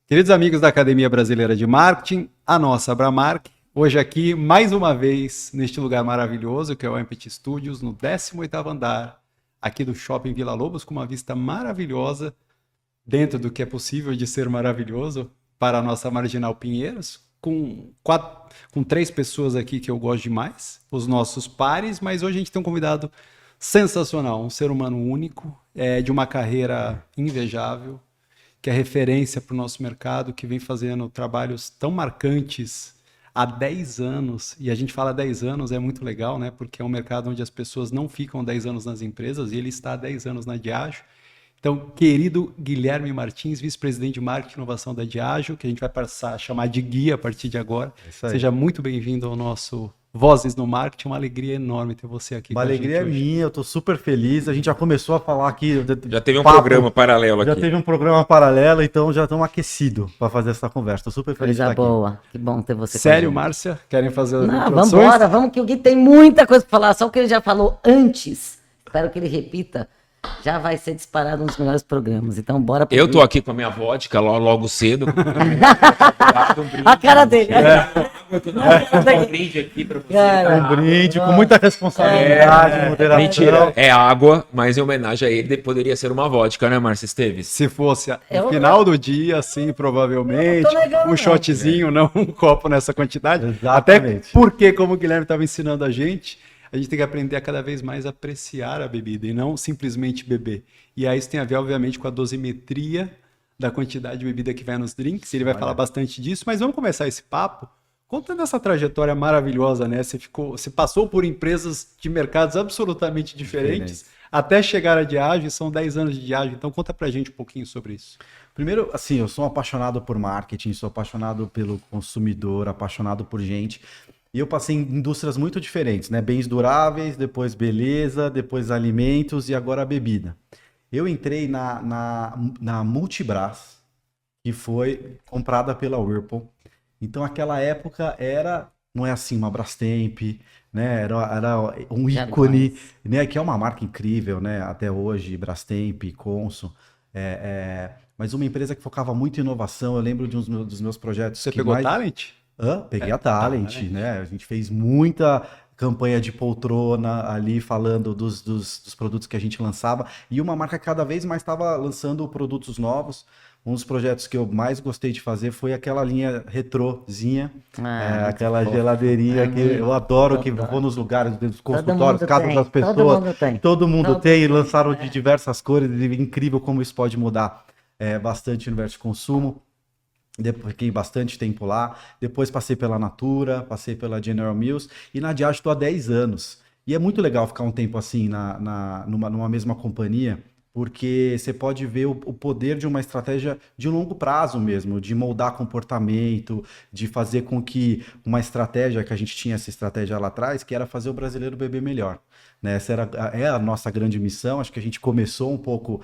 Queridos amigos da Academia Brasileira de Marketing, a nossa Abramark, hoje aqui, mais uma vez, neste lugar maravilhoso, que é o Empathy Studios, no 18º andar, aqui do Shopping Vila Lobos, com uma vista maravilhosa, dentro do que é possível de ser maravilhoso, para a nossa Marginal Pinheiros, com 3 pessoas aqui que eu gosto demais, os nossos pares, mas hoje a gente tem um convidado sensacional, um ser humano único, de uma carreira invejável, que é referência para o nosso mercado, que vem fazendo trabalhos tão marcantes há 10 anos, e a gente fala 10 anos, é muito legal, né? Porque é um mercado onde as pessoas não ficam 10 anos nas empresas, e ele está há 10 anos na Diageo. Então, querido Guilherme Martins, vice-presidente de Marketing e Inovação da Diageo, que a gente vai passar a chamar de guia a partir de agora. Seja muito bem-vindo ao nosso Vozes no Marketing, uma alegria enorme ter você aqui. Uma alegria minha, eu tô super feliz. A gente já começou a falar aqui. Já teve um programa paralelo aqui. Já teve um programa paralelo, então já estamos aquecidos para fazer essa conversa. Tô super feliz de estar aqui. Coisa boa, que bom ter você. Sério, Márcia? Querem fazer as introduções? Vamos embora, vamos que o Gui tem muita coisa para falar. Só o que ele já falou antes, espero que ele repita. Já vai ser disparado um dos melhores programas. Então, bora pro Eu tô aqui com a minha vodka logo cedo. A cara dele. Um brinde aqui pra você. Um brinde com muita responsabilidade, moderação. Mentira, é água, mas em homenagem a ele poderia ser uma vodka, né, Márcia Esteves? Se fosse no final do dia, sim, provavelmente. Um shotzinho, não um copo nessa quantidade. Exatamente. Até porque, como o Guilherme estava ensinando a gente tem que aprender a cada vez mais apreciar a bebida e não simplesmente beber. E aí isso tem a ver, obviamente, com a dosimetria da quantidade de bebida que vai nos drinks. Ele vai falar bastante disso, mas vamos começar esse papo contando essa trajetória maravilhosa, né? Você passou por empresas de mercados absolutamente diferentes até chegar a Diageo, são 10 anos de Diageo, então conta pra gente um pouquinho sobre isso. Primeiro, assim, eu sou um apaixonado por marketing, sou apaixonado pelo consumidor, apaixonado por gente. E eu passei em indústrias muito diferentes, né? Bens duráveis, depois beleza, depois alimentos e agora a bebida. Eu entrei na Multibras, que foi comprada pela Whirlpool. Então, aquela época não é assim, uma Brastemp, né? Era um ícone, né? Que é uma marca incrível, né? Até hoje, Brastemp, Consul. Mas uma empresa que focava muito em inovação. Eu lembro de dos meus projetos. Você pegou Talent? Peguei a Talent, né? A gente fez muita campanha de poltrona ali, falando dos produtos que a gente lançava. E uma marca que cada vez mais estava lançando produtos novos. Um dos projetos que eu mais gostei de fazer foi aquela linha retrozinha, aquela geladeirinha que eu adoro, que vou nos lugares, dos consultórios, casas das pessoas. Todo mundo tem, e lançaram de diversas cores. E incrível como isso pode mudar bastante o universo de consumo. Depois fiquei bastante tempo lá, depois passei pela Natura, passei pela General Mills e na Diageo estou há 10 anos. E é muito legal ficar um tempo assim numa mesma companhia, porque você pode ver o poder de uma estratégia de longo prazo mesmo, de moldar comportamento, de fazer com que uma estratégia, que a gente tinha essa estratégia lá atrás, que era fazer o brasileiro beber melhor. Né? Essa é a nossa grande missão. Acho que a gente começou um pouco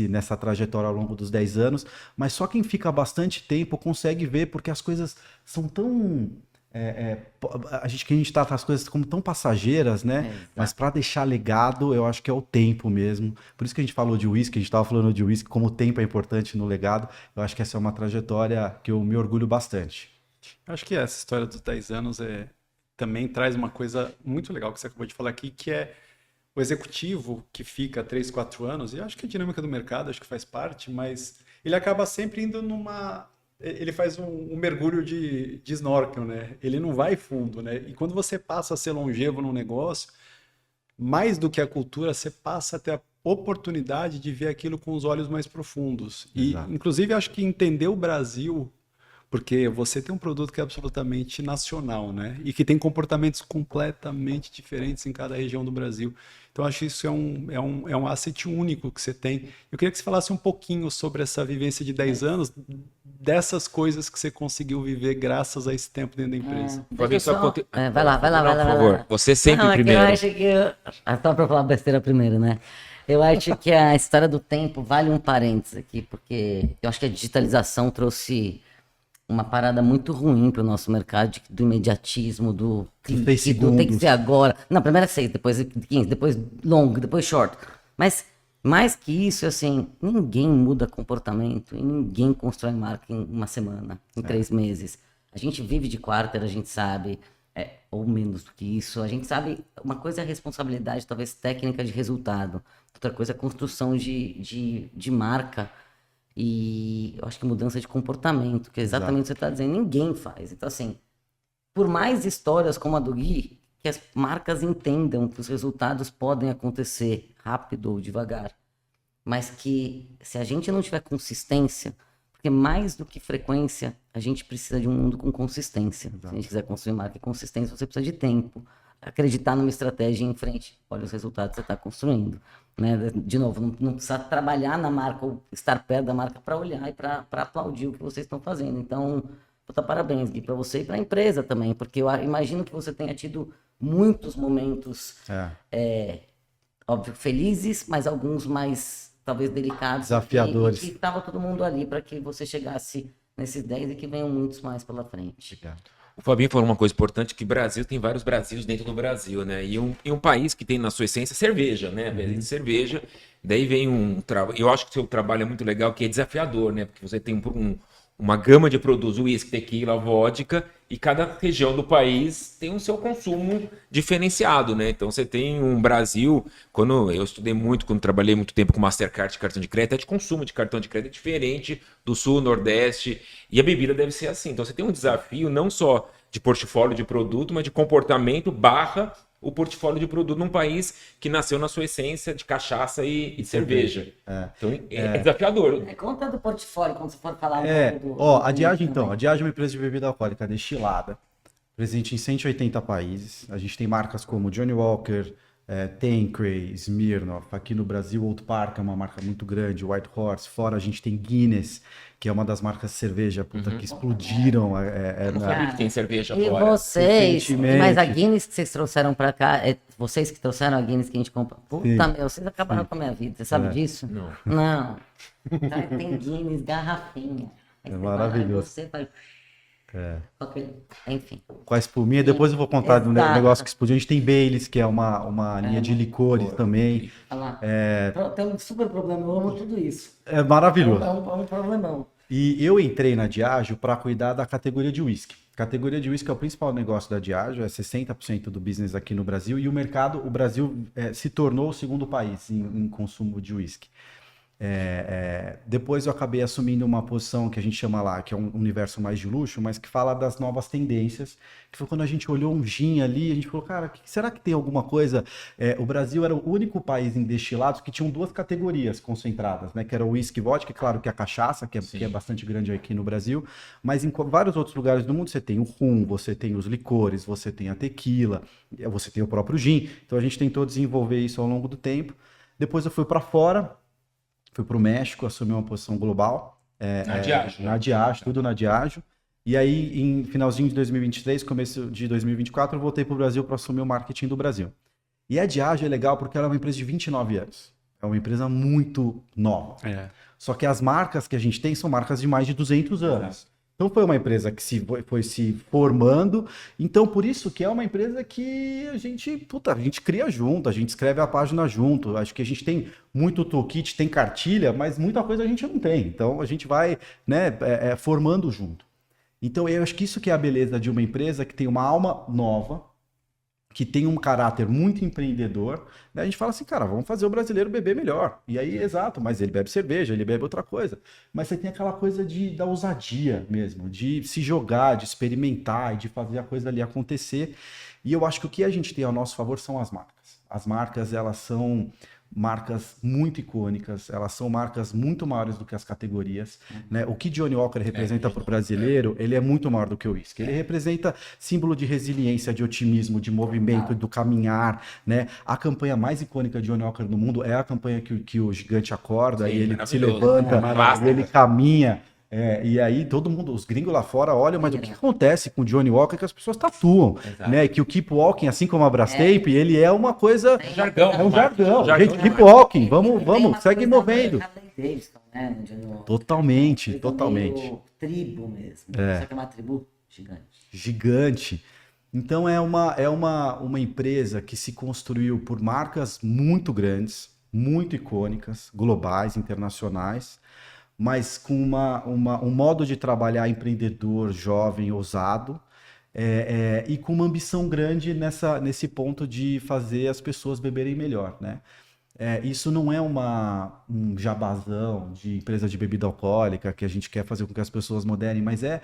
nessa trajetória ao longo dos 10 anos, mas só quem fica bastante tempo consegue ver, porque as coisas são tão... a gente trata as coisas como tão passageiras, né? Mas para deixar legado, eu acho que é o tempo mesmo. Por isso que a gente falou de whisky, a gente estava falando de whisky, como o tempo é importante no legado. Eu acho que essa é uma trajetória que eu me orgulho bastante. Eu acho que essa história dos 10 anos também traz uma coisa muito legal que você acabou de falar aqui, que é o executivo que fica 3, 4 anos, e eu acho que a dinâmica do mercado acho que faz parte, mas ele acaba sempre indo ele faz um mergulho de snorkel, né? Ele não vai fundo, né? E quando você passa a ser longevo num negócio, mais do que a cultura, você passa a ter a oportunidade de ver aquilo com os olhos mais profundos. Exato. E, inclusive, acho que entender o Brasil, porque você tem um produto que é absolutamente nacional, né? E que tem comportamentos completamente diferentes em cada região do Brasil. Então, acho que isso é um asset único que você tem. Eu queria que você falasse um pouquinho sobre essa vivência de 10 anos, dessas coisas que você conseguiu viver graças a esse tempo dentro da empresa. Vai lá. Por favor, você sempre primeiro. Eu acho que... Só para falar besteira primeiro, né? Eu acho que a história do tempo vale um parênteses aqui, porque eu acho que a digitalização trouxe uma parada muito ruim para o nosso mercado, do imediatismo, do tem que ser agora. Não, primeiro é 6, depois 15, depois longo, depois short. Mas Mais que isso, assim, ninguém muda comportamento e ninguém constrói marca em uma semana, em 3 meses. A gente vive de quarter, a gente sabe, ou menos do que isso. A gente sabe, uma coisa é a responsabilidade, talvez técnica de resultado. Outra coisa é a construção de marca e eu acho que mudança de comportamento, que é exatamente o que você está dizendo, ninguém faz. Então, assim, por mais histórias como a do Gui, que as marcas entendam que os resultados podem acontecer rápido ou devagar, mas que se a gente não tiver consistência, porque mais do que frequência, a gente precisa de um mundo com consistência. Se a gente quiser construir marca e consistência, você precisa de tempo, acreditar numa estratégia em frente. Olha os resultados que você está construindo. Né? De novo, não precisa trabalhar na marca ou estar perto da marca para olhar e para aplaudir o que vocês estão fazendo. Então, puta, parabéns, Gui, para você e para a empresa também, porque eu imagino que você tenha tido muitos momentos, óbvio, felizes, mas alguns mais, talvez, delicados. Desafiadores. E que estava todo mundo ali para que você chegasse nesses 10 e que venham muitos mais pela frente. O Fabinho falou uma coisa importante, que o Brasil tem vários Brasilos dentro do Brasil, né? E um país que tem na sua essência cerveja, né? De cerveja. Daí vem eu acho que o seu trabalho é muito legal, que é desafiador, né? Porque você tem uma gama de produtos, uísque, tequila, vodka, e cada região do país tem o seu consumo diferenciado, né? Então você tem um Brasil, quando eu estudei muito, quando trabalhei muito tempo com Mastercard de cartão de crédito, de consumo de cartão de crédito é diferente do Sul, Nordeste, e a bebida deve ser assim. Então você tem um desafio não só de portfólio de produto, mas de comportamento / o portfólio de produto num país que nasceu na sua essência de cachaça e cerveja. Então é desafiador. Conta do portfólio, quando você for falar A Diageo, então. A Diageo é uma empresa de bebida alcoólica destilada, presente em 180 países. A gente tem marcas como Johnny Walker, Tanqueray, Smirnoff. Aqui no Brasil, Old Park é uma marca muito grande, White Horse. Fora a gente tem Guinness, que é uma das marcas de cerveja que explodiram. Não sabia que tem cerveja e fora. vocês, mas a Guinness que vocês trouxeram pra cá, vocês que trouxeram a Guinness que a gente compra. Puta, meu, vocês acabaram com a minha vida. Você sabe disso? Não. Não. Então, tem Guinness, garrafinha. Aí você maravilhoso. Você vai... Enfim. Com a espuminha. Depois eu vou contar do Exato. negócio que explodiu. A gente tem Baileys, que é uma linha de licores também. Olha lá. Tem um super problema, eu amo tudo isso. É maravilhoso. É um problemão. E eu entrei na Diageo para cuidar da categoria de whisky. A categoria de whisky é o principal negócio da Diageo, é 60% do business aqui no Brasil, e o Brasil se tornou o segundo país em consumo de whisky. Depois eu acabei assumindo uma posição que a gente chama lá, que é um universo mais de luxo, mas que fala das novas tendências, que foi quando a gente olhou um gin ali, a gente falou, cara, será que tem alguma coisa? O Brasil era o único país em destilados que tinham 2 categorias concentradas, né? Que era o whisky e vodka, claro que a cachaça, que é bastante grande aqui no Brasil, mas em vários outros lugares do mundo você tem o rum, você tem os licores, você tem a tequila, você tem o próprio gin. Então a gente tentou desenvolver isso ao longo do tempo. Depois eu fui para fora, fui para o México, assumi uma posição global. Na Diageo, tudo na Diageo. E aí, em finalzinho de 2023, começo de 2024, eu voltei para o Brasil para assumir o marketing do Brasil. E a Diageo é legal porque ela é uma empresa de 29 anos. É uma empresa muito nova. Só que as marcas que a gente tem são marcas de mais de 200 anos. Então foi uma empresa que foi se formando, então por isso que é uma empresa que a gente cria junto, a gente escreve a página junto, acho que a gente tem muito toolkit, tem cartilha, mas muita coisa a gente não tem, então a gente vai formando junto. Então eu acho que isso que é a beleza de uma empresa que tem uma alma nova, que tem um caráter muito empreendedor, né? A gente fala assim, cara, vamos fazer o brasileiro beber melhor. E aí, exato, mas ele bebe cerveja, ele bebe outra coisa. Mas você tem aquela coisa da ousadia mesmo, de se jogar, de experimentar e de fazer a coisa ali acontecer. E eu acho que o que a gente tem ao nosso favor são as marcas. As marcas, elas são marcas muito icônicas, elas são marcas muito maiores do que as categorias, né? O que Johnny Walker representa para o brasileiro, ele é muito maior do que o whisky. Ele representa símbolo de resiliência, de otimismo, de movimento, do caminhar, né? A campanha mais icônica de Johnny Walker no mundo é a campanha que o gigante acorda, e ele se levanta, e ele caminha. E aí todo mundo, os gringos lá fora olham, mas o que acontece com o Johnny Walker que as pessoas tatuam, né? Que o Keep Walking, assim como a Brastemp, ele é uma coisa... É um jargão. Gente, Keep Walking, vamos, segue movendo. Totalmente. Tribo mesmo. Só que é uma tribo Gigante. Então é uma empresa que se construiu por marcas muito grandes, muito icônicas, globais, internacionais, mas com um modo de trabalhar empreendedor, jovem, ousado, e com uma ambição grande nesse ponto de fazer as pessoas beberem melhor, né? Isso não é um jabazão de empresa de bebida alcoólica que a gente quer fazer com que as pessoas modernem, mas é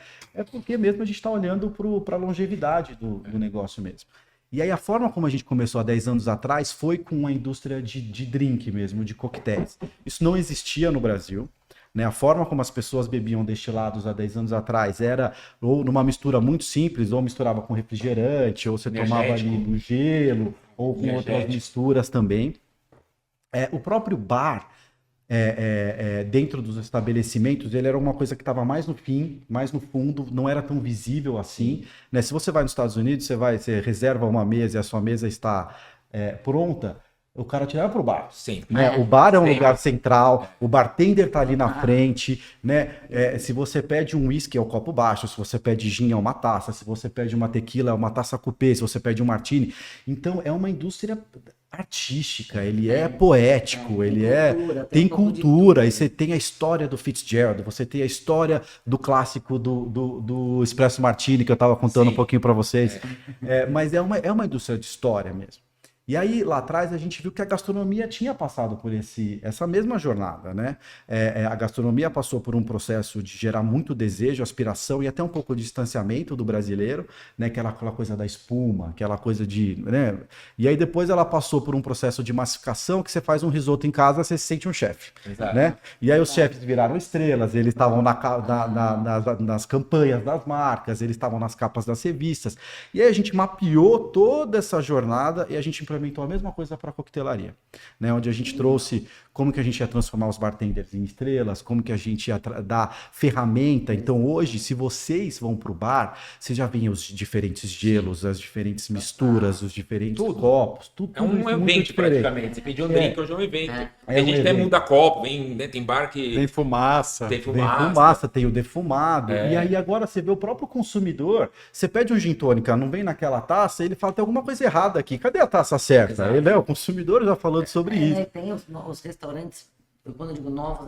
porque mesmo a gente está olhando para a longevidade do negócio mesmo. E aí a forma como a gente começou há 10 anos atrás foi com a indústria de drink mesmo, de coquetéis. Isso não existia no Brasil. Né? A forma como as pessoas bebiam destilados há 10 anos atrás era ou numa mistura muito simples, ou misturava com refrigerante, ou você tomava ali no gelo, ou com outras misturas também. O próprio bar, dentro dos estabelecimentos, ele era uma coisa que estava mais no fim, mais no fundo, não era tão visível assim. Né? Se você vai nos Estados Unidos, você reserva uma mesa e a sua mesa está pronta, o cara te leva para o bar. Sim. Né? O bar é um lugar central, o bartender está ali na frente. Né? Se você pede um whisky, é o copo baixo. Se você pede gin, é uma taça. Se você pede uma tequila, é uma taça coupé. Se você pede um martini. Então, é uma indústria artística, ele é poético, ele tem cultura, e você tem a história do Fitzgerald, você tem a história do clássico do Espresso Martini, que eu estava contando um pouquinho para vocês. Mas é uma indústria de história mesmo. E aí, lá atrás, a gente viu que a gastronomia tinha passado por essa mesma jornada, né? A gastronomia passou por um processo de gerar muito desejo, aspiração e até um pouco de distanciamento do brasileiro, né? Aquela coisa da espuma, aquela coisa de... Né? E aí, depois, ela passou por um processo de massificação, que você faz um risoto em casa, você se sente um chefe, né? E aí, os chefes viraram estrelas, eles estavam nas campanhas das marcas, eles estavam nas capas das revistas. E aí, a gente mapeou toda essa jornada e a gente implementou a mesma coisa para a coquetelaria, né? Onde a gente trouxe como que a gente ia transformar os bartenders em estrelas, como que a gente ia dar ferramenta. Então hoje, se vocês vão para o bar, você já vê os diferentes gelos, as diferentes misturas, os diferentes copos, tudo é um evento praticamente. Você pediu um drink, hoje é um evento. Tem gente que até muda copo, tem bar que... Tem fumaça. Tem fumaça, tem o defumado. E aí agora você vê o próprio consumidor, você pede um gin tônica, não vem naquela taça, ele fala, tem alguma coisa errada aqui, cadê a taça certa? O consumidor já falando sobre isso. Tem os restaurantes, quando eu digo novos,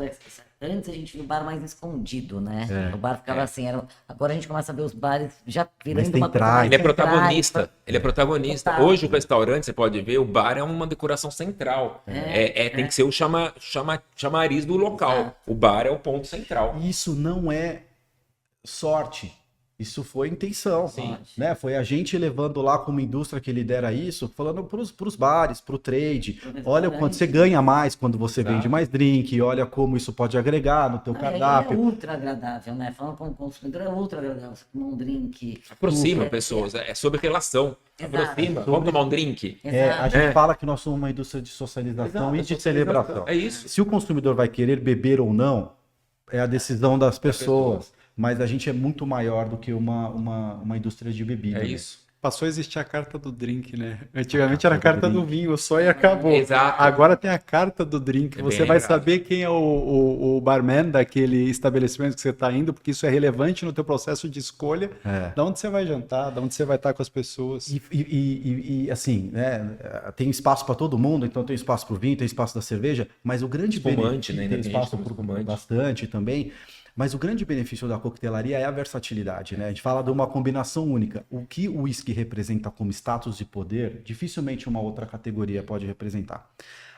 antes a gente viu o bar mais escondido, né? O bar ficava assim, agora a gente começa a ver os bares já virando uma coisa. Ele é protagonista. Ele é protagonista. Total. Hoje o restaurante, você pode ver, o bar é uma decoração central. Tem que ser o chamariz do local. Exato. O bar é o ponto central. Isso não é sorte. Isso foi intenção, né? Foi a gente levando lá como indústria que lidera isso, falando para os bares, para o trade. Olha o quanto você ganha mais quando você vende mais drink, olha como isso pode agregar no teu cardápio. É ultra agradável, né? Falando como consumidor, é ultra agradável você tomar um drink. Aproxima pessoas, é sobre relação. Aproxima, vamos tomar um drink. A gente fala que nós somos uma indústria de socialização e de celebração. É isso. Se o consumidor vai querer beber ou não, é a decisão das pessoas. Mas a gente é muito maior do que uma indústria de bebida. É isso. Passou a existir a carta do drink, né? Antigamente era a carta do vinho só e acabou. Exato. Agora tem a carta do drink. Você vai saber quem é o barman daquele estabelecimento que você está indo, porque isso é relevante no teu processo de escolha. De onde você vai jantar, de onde você vai estar com as pessoas. E assim, né? Tem espaço para todo mundo, então tem espaço para o vinho, tem espaço da cerveja, mas o grande benefício, né? Tem espaço para bastante também. Mas o grande benefício da coquetelaria é a versatilidade, né? A gente fala de uma combinação única. O que o whisky representa como status de poder, dificilmente uma outra categoria pode representar.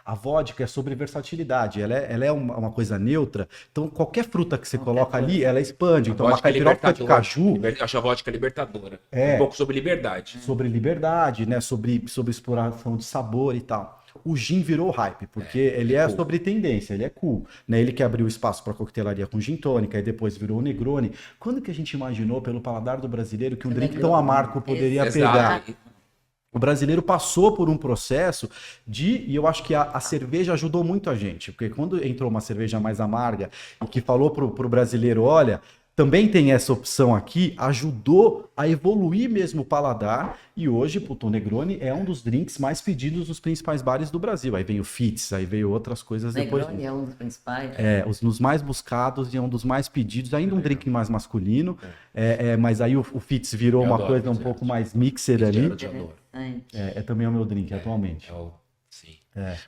A vodka é sobre versatilidade, ela é uma coisa neutra, então qualquer fruta que você coloca ali, ela expande. Então uma caipiroca de caju... Acho a vodka libertadora. Um pouco sobre liberdade. Sobre liberdade, né? Sobre exploração de sabor e tal. O gin virou hype, porque ele é sobre tendência, ele é cool. Né? Ele que abriu espaço para coquetelaria com gin tônica e depois virou o Negroni. Quando que a gente imaginou, pelo paladar do brasileiro, que um drink tão amargo poderia pegar? O brasileiro passou por um processo e eu acho que a cerveja ajudou muito a gente, porque quando entrou uma cerveja mais amarga e que falou pro brasileiro, olha, também tem essa opção aqui, ajudou a evoluir mesmo o paladar, e hoje o Negroni é um dos drinks mais pedidos nos principais bares do Brasil. Aí veio o Fitz, aí veio outras coisas depois. Negroni é um dos principais. Nos mais buscados e é um dos mais pedidos, ainda um drink mais masculino, mas aí o Fitz virou uma coisa um pouco mais mixer ali. Eu adoro. É também o meu drink atualmente. Sim.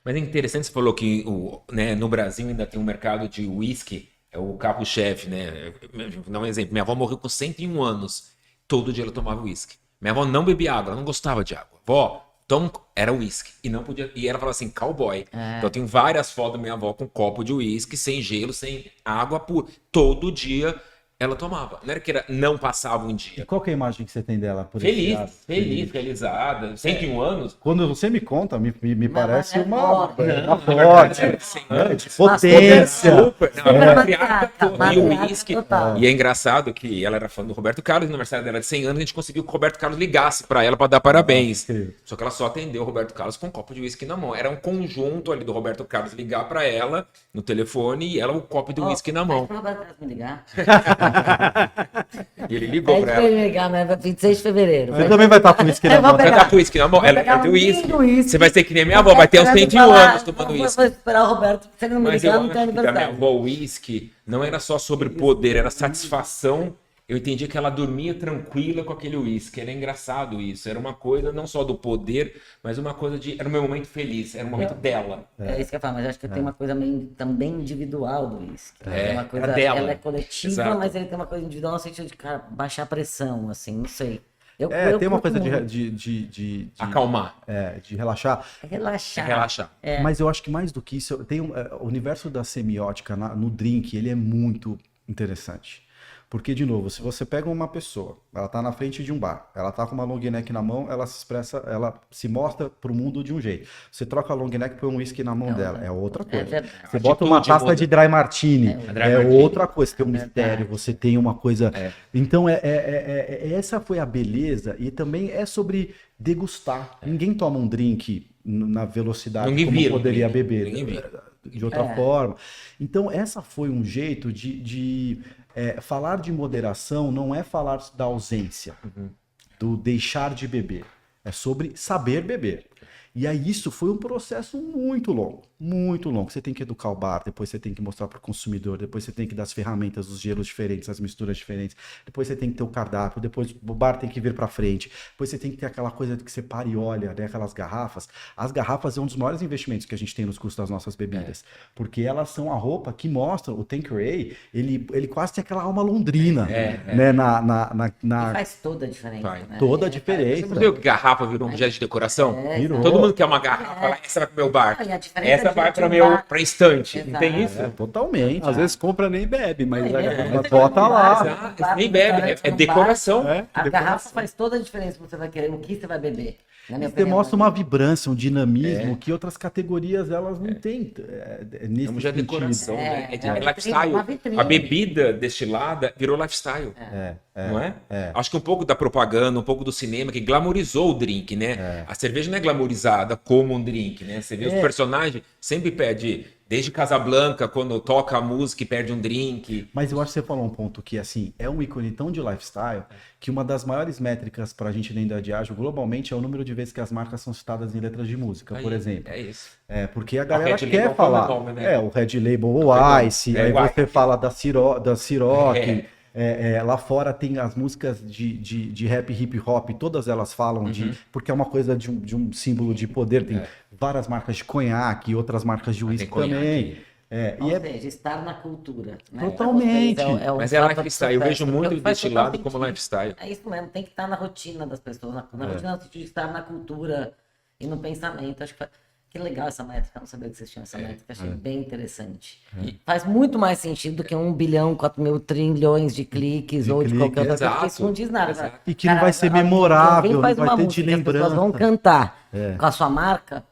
Mas é interessante, você falou que né, no Brasil ainda tem um mercado de uísque, é o carro-chefe, né? Vou dar um exemplo. Minha avó morreu com 101 anos. Todo dia ela tomava uísque. Minha avó não bebia água, ela não gostava de água. Vó, era uísque. E não podia. E ela falava assim, cowboy. Então eu tenho várias fotos da minha avó com um copo de uísque, sem gelo, sem água pura. Todo dia ela tomava. Não era que não passava um E dia. qual que é a imagem que você tem dela? Por esse lado? Feliz, realizada. 101 anos. Quando você me conta, me parece é uma forte. forte, Antes. potência. Super. Não, ela era criada Matriarca, e o matriarca uísque. total. E é engraçado que ela era fã do Roberto Carlos, no aniversário dela de 100 anos, a gente conseguiu que o Roberto Carlos ligasse pra ela pra dar parabéns. incrível. Só que ela só atendeu o Roberto Carlos com um copo de uísque na mão. Era um conjunto ali do Roberto Carlos ligar pra ela no telefone e ela o copo de uísque na mão. Pede pro Roberto Carlos me ligar. E ele ligou Pede pra pra ela. ele me ligar, né? 26 de fevereiro. Você também vai estar com isso que Eu na vou mão. Você pegar. tá com uísque na mão? Vou Ela pegar tem um uísque. lindo uísque. Você vai ser que nem a minha avó, vai ter uns 101 anos tomando Vou uísque. esperar o Roberto. Se ele não me Mas eu ligar, não tem acho que da minha aniversário. avó, o uísque não era só sobre poder, era satisfação. Eu entendi que ela dormia tranquila com aquele uísque. Era engraçado isso. Era uma coisa não só do poder, mas uma coisa de... Era o meu momento feliz, era o momento dela. É isso que eu falo, mas eu acho que tem uma coisa meio também individual do uísque. É, Uma coisa, era dela. ela é coletiva, Exato. mas ele tem uma coisa individual no sentido de, cara, baixar a pressão, assim, não sei. Eu Tem uma curto coisa muito. de Acalmar, de relaxar. Relaxar. relaxar. Mas eu acho que mais do que isso, o universo da semiótica no drink, ele é muito interessante. Porque, de novo, se você pega uma pessoa, ela tá na frente de um bar, ela tá com uma long neck na mão, ela se expressa, ela se mostra pro mundo de um jeito. Você troca a long neck e põe um whisky na mão dela, é outra coisa. verdade. Você bota uma Atitude taça muda. de dry martini, Dry é martini. outra coisa. Você tem um mistério, você tem uma coisa... Então, essa foi a beleza e também é sobre degustar. Ninguém toma um drink na velocidade Ninguém como vira, poderia ninguém- beber ninguém vira. de outra forma. Então, essa foi um jeito de falar de moderação não é falar da ausência, do deixar de beber. É sobre saber beber. E aí isso foi um processo muito longo, muito longo. Você tem que educar o bar, depois você tem que mostrar para o consumidor, depois você tem que dar as ferramentas, os gelos diferentes, as misturas diferentes, depois você tem que ter o cardápio, depois o bar tem que vir para frente, depois você tem que ter aquela coisa que você para e olha, né, aquelas garrafas. As garrafas é um dos maiores investimentos que a gente tem nos custos das nossas bebidas, porque elas são a roupa que mostra, o Tanqueray, ele quase tem aquela alma londrina, né, E faz toda a diferença. Faz. Né? toda a Você diferença. viu que garrafa virou um objeto de decoração? Virou. Todo mundo quer uma garrafa, essa vai pro meu bar. E a diferença Essa de vai um para meu bar- pra estante. Não Exato. tem isso? Totalmente. Às vezes compra nem bebe, mas Mas bota lá. Exato. Nem bebe, é decoração. A garrafa faz toda a diferença. Você vai querer o que você vai beber. Na minha Você opinião, mostra né? uma vibrância, um dinamismo que outras categorias elas não têm. Nesse É um objeto de sentido. decoração, né? É de É uma lifestyle. vitrine. A bebida destilada virou lifestyle. Não é? Acho que um pouco da propaganda, um pouco do cinema que glamorizou o drink, né? A cerveja não é glamorizada como um drink, né? Você vê os personagens sempre pede, desde Casablanca, quando toca a música e perde um drink. Mas eu acho que você falou um ponto que, assim, é um ícone tão de lifestyle que uma das maiores métricas para a gente dentro da Diageo globalmente é o número de vezes que as marcas são citadas em letras de música, por Aí, exemplo. É isso. Porque a galera Red quer Label falar. como nome, né? O Red Label ou Ice, aí o você Ice. fala da Ciroc. Lá fora tem as músicas de rap hip hop, todas elas falam porque é uma coisa de um símbolo de poder. Tem várias marcas de conhaque, outras marcas de uísque conhaque. também. Ou seja, estar na cultura. Né? Totalmente. Pra vocês, Mas o é fato lifestyle. Eu do vejo sucesso, muito porque faz total destilado como sentido. lifestyle. É isso mesmo, tem que estar na rotina das pessoas, na rotina no sentido de estar na cultura e no pensamento. Acho que legal essa métrica, eu não sabia que vocês tinham essa métrica, achei bem interessante. Faz muito mais sentido do que 1 bilhão, 4 mil trilhões de cliques ou de qualquer outra coisa, porque isso não diz nada. Exato. E que não vai ser memorável, alguém faz não vai uma ter música de que as pessoas vão lembrança. cantar com a sua marca.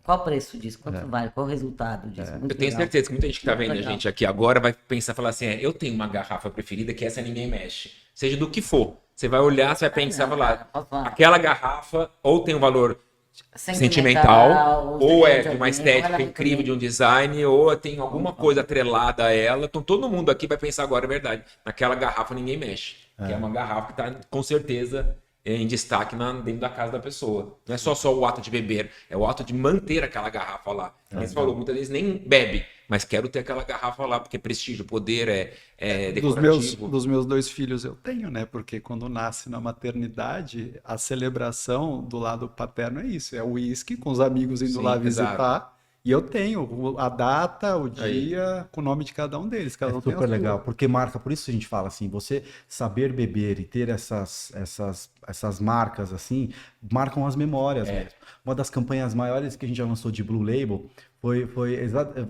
Qual o preço disso? Quanto vale? Qual o resultado disso? Muito Eu tenho legal. certeza que muita gente que tá vendo a Legal. gente aqui agora vai pensar, falar assim, eu tenho uma garrafa preferida que essa ninguém mexe. Seja do que for. Você vai olhar, você vai pensar, não, falar, cara, posso falar? aquela garrafa ou tem um valor sentimental, ou é de uma estética incrível, de um design, ou tem alguma coisa atrelada a ela. Então todo mundo aqui vai pensar agora, é verdade, naquela garrafa ninguém mexe. Que é uma garrafa que tá, com certeza, em destaque dentro da casa da pessoa. Não é só o ato de beber, é o ato de manter aquela garrafa lá. Você falou, muitas vezes nem bebe, mas quero ter aquela garrafa lá, porque é prestígio, poder, é decorativo. Dos meus 2 filhos eu tenho, né? Porque quando nasce na maternidade, a celebração do lado paterno é isso, é o uísque com os amigos indo Sim, lá exato. visitar. E eu tenho a data, o dia, com o nome de cada um deles. Cada um tem a Super sua. legal, porque marca, por isso a gente fala assim, você saber beber e ter essas marcas assim, marcam as memórias mesmo. Uma das campanhas maiores que a gente já lançou de Blue Label foi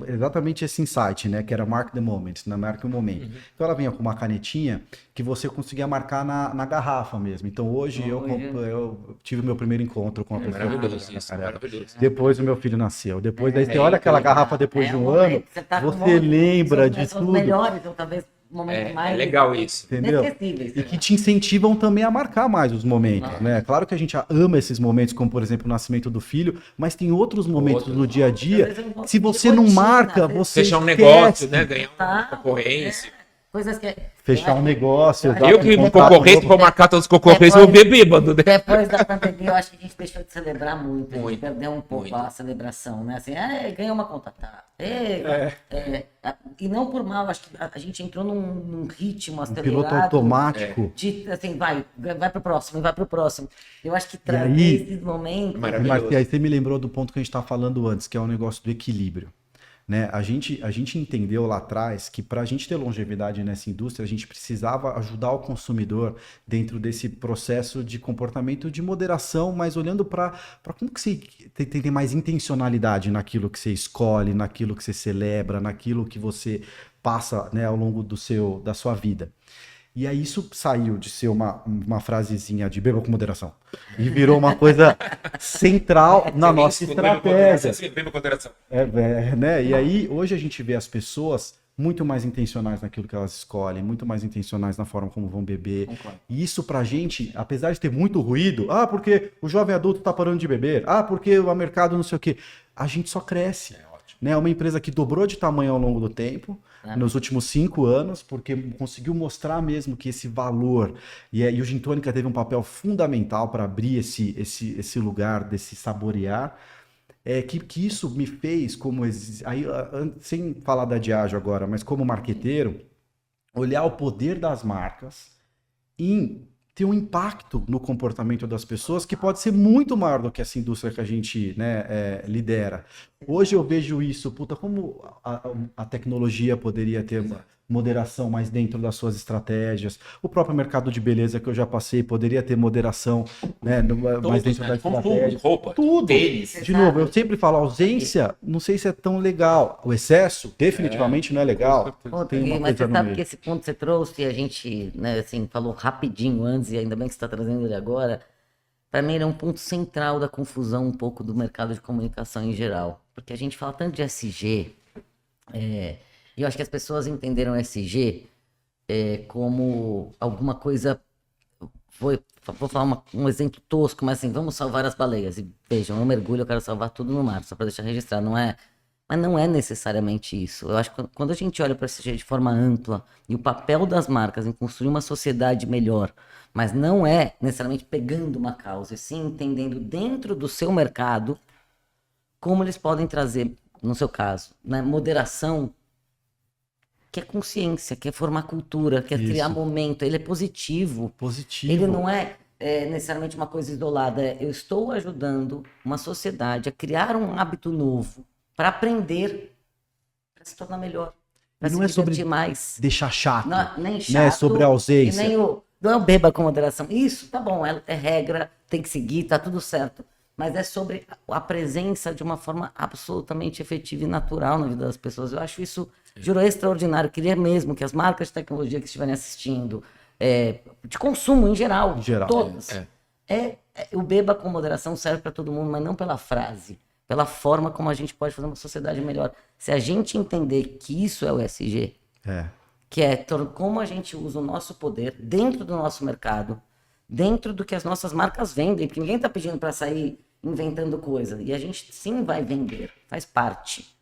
exatamente esse insight, né? Que era Mark the Moment, né? Marca o momento. Então ela vinha com uma canetinha que você conseguia marcar na garrafa mesmo. Então hoje eu tive o meu primeiro encontro com a pessoa. Maravilhoso isso, maravilhoso. Depois o meu filho nasceu. Depois daí você olha aquela garrafa depois de um ano, você lembra de São os tudo. melhores, ou talvez momentos mais legal isso. Entendeu? inesquecíveis. E que te incentivam também a marcar mais os momentos, né? Claro que a gente ama esses momentos, como por exemplo o nascimento do filho, mas tem outros momentos no dia a dia. Se você não marca, você Fechar um esquece. negócio, né? Ganhar uma concorrência. Coisas que... Fechar um negócio. Eu que vou concorrência, vou marcar todos os concorrentes, eu vou beber bêbado, né? Depois da pandemia, eu acho que a gente deixou de celebrar muito. A gente Muito, perdeu um pouco muito. a celebração, né? Assim, ganhou uma conta, tá. E não por mal, acho que a gente entrou num ritmo acelerado. Piloto automático. De, assim, vai pro próximo, vai pro próximo. Eu acho que trazer aí- esses momentos... Maravilhoso. Mas aí você me lembrou do ponto que a gente estava falando antes, que é o negócio do equilíbrio. Né? A gente entendeu lá atrás que para a gente ter longevidade nessa indústria, a gente precisava ajudar o consumidor dentro desse processo de comportamento de moderação, mas olhando para como que você tem mais intencionalidade naquilo que você escolhe, naquilo que você celebra, naquilo que você passa, né, ao longo da sua vida. E aí isso saiu de ser uma frasezinha de beba com moderação e virou uma coisa central na nossa estratégia. Né? E aí hoje a gente vê as pessoas muito mais intencionais naquilo que elas escolhem, muito mais intencionais na forma como vão beber. E isso pra gente, apesar de ter muito ruído, porque o jovem adulto tá parando de beber, porque o mercado não sei o quê, a gente só cresce. É uma empresa que dobrou de tamanho ao longo do tempo, nos últimos 5 anos, porque conseguiu mostrar mesmo que esse valor, e o Gin Tônica teve um papel fundamental para abrir esse lugar desse saborear, que isso me fez, sem falar da Diageo agora, mas como marqueteiro, olhar o poder das marcas em ter um impacto no comportamento das pessoas que pode ser muito maior do que essa indústria que a gente, né, lidera. Hoje eu vejo isso, como a tecnologia poderia ter moderação mais dentro das suas estratégias. O próprio mercado de beleza que eu já passei poderia ter moderação, né, mais dentro da estratégia. Roupa, tudo. tênis. De novo, eu sempre falo, ausência, não sei se é tão legal. O excesso, definitivamente não é legal. Tem uma Mas coisa você no sabe meio. que esse ponto que você trouxe, a gente, né, assim, falou rapidinho antes, e ainda bem que você está trazendo ele agora, para mim ele é um ponto central da confusão um pouco do mercado de comunicação em geral. Porque a gente fala tanto de SG, e eu acho que as pessoas entenderam SG como alguma coisa... Vou falar um exemplo tosco, mas assim, vamos salvar as baleias. E vejam, eu mergulho, eu quero salvar tudo no mar, só para deixar registrado, não é... Mas não é necessariamente isso. Eu acho que quando a gente olha para esse SG de forma ampla e o papel das marcas em construir uma sociedade melhor, mas não é necessariamente pegando uma causa, e sim entendendo dentro do seu mercado como eles podem trazer, no seu caso, né, moderação, que é consciência, que é formar cultura, que é criar momento. Ele é positivo. Positivo. Ele não é necessariamente uma coisa isolada. Eu estou ajudando uma sociedade a criar um hábito novo para aprender, para se tornar melhor, para se não é sobre divertir mais. deixar chato, Não, nem chato, né? Sobre a ausência. e nem não é o beba com moderação. Isso, tá bom, é regra, tem que seguir, tá tudo certo. Mas é sobre a presença de uma forma absolutamente efetiva e natural na vida das pessoas. Eu acho isso, juro, extraordinário. Eu queria mesmo que as marcas de tecnologia que estiverem assistindo, de consumo em geral, todas, o beba com moderação serve para todo mundo, mas não pela frase, pela forma como a gente pode fazer uma sociedade melhor. Se a gente entender que isso é o SG, que é como a gente usa o nosso poder dentro do nosso mercado, dentro do que as nossas marcas vendem, porque ninguém está pedindo para sair inventando coisa, e a gente sim vai vender, faz parte,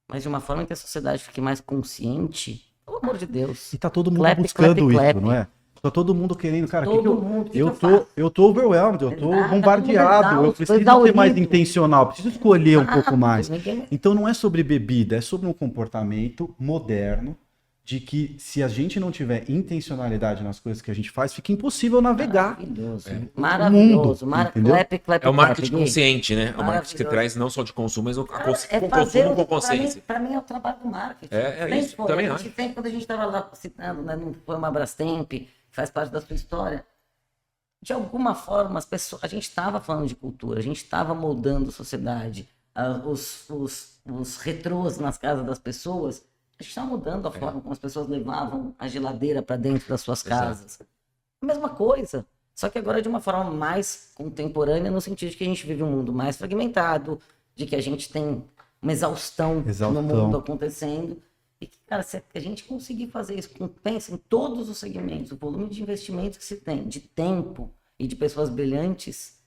mas de uma forma que a sociedade fique mais consciente, pelo amor de Deus. E tá todo mundo Clap, buscando clap, isso, clap. não é? Tá todo mundo querendo, cara, Todo mundo, que eu eu faço? tô overwhelmed, eu tô Exato, bombardeado, tá todo mundo eu preciso exausto, ser mais exaurido. intencional, preciso escolher um pouco Exato, mais. ninguém- Então não é sobre bebida, é sobre um comportamento moderno de que se a gente não tiver intencionalidade nas coisas que a gente faz, fica impossível navegar. Maravilhoso. mundo, Maravilhoso. entendeu? Clap, clap, É o marketing clap, Gui. consciente, né? É o marketing que você Maravilhoso. traz não só de consumo, mas É com fazer consumo o com pra mim, consciência. pra mim é o trabalho do marketing. É isso, foi. também A gente tem, quando a gente estava lá citando, né, não foi uma Brastemp, que faz parte da sua história, de alguma forma as pessoas, a gente estava falando de cultura, a gente estava moldando a sociedade, os retrôs nas casas das pessoas, a gente estava mudando a forma como as pessoas levavam a geladeira para dentro das suas casas. A mesma coisa, só que agora de uma forma mais contemporânea, no sentido de que a gente vive um mundo mais fragmentado, de que a gente tem uma exaustão. no mundo acontecendo. E que, cara, se a gente conseguir fazer isso, pensa em todos os segmentos, o volume de investimentos que se tem, de tempo e de pessoas brilhantes,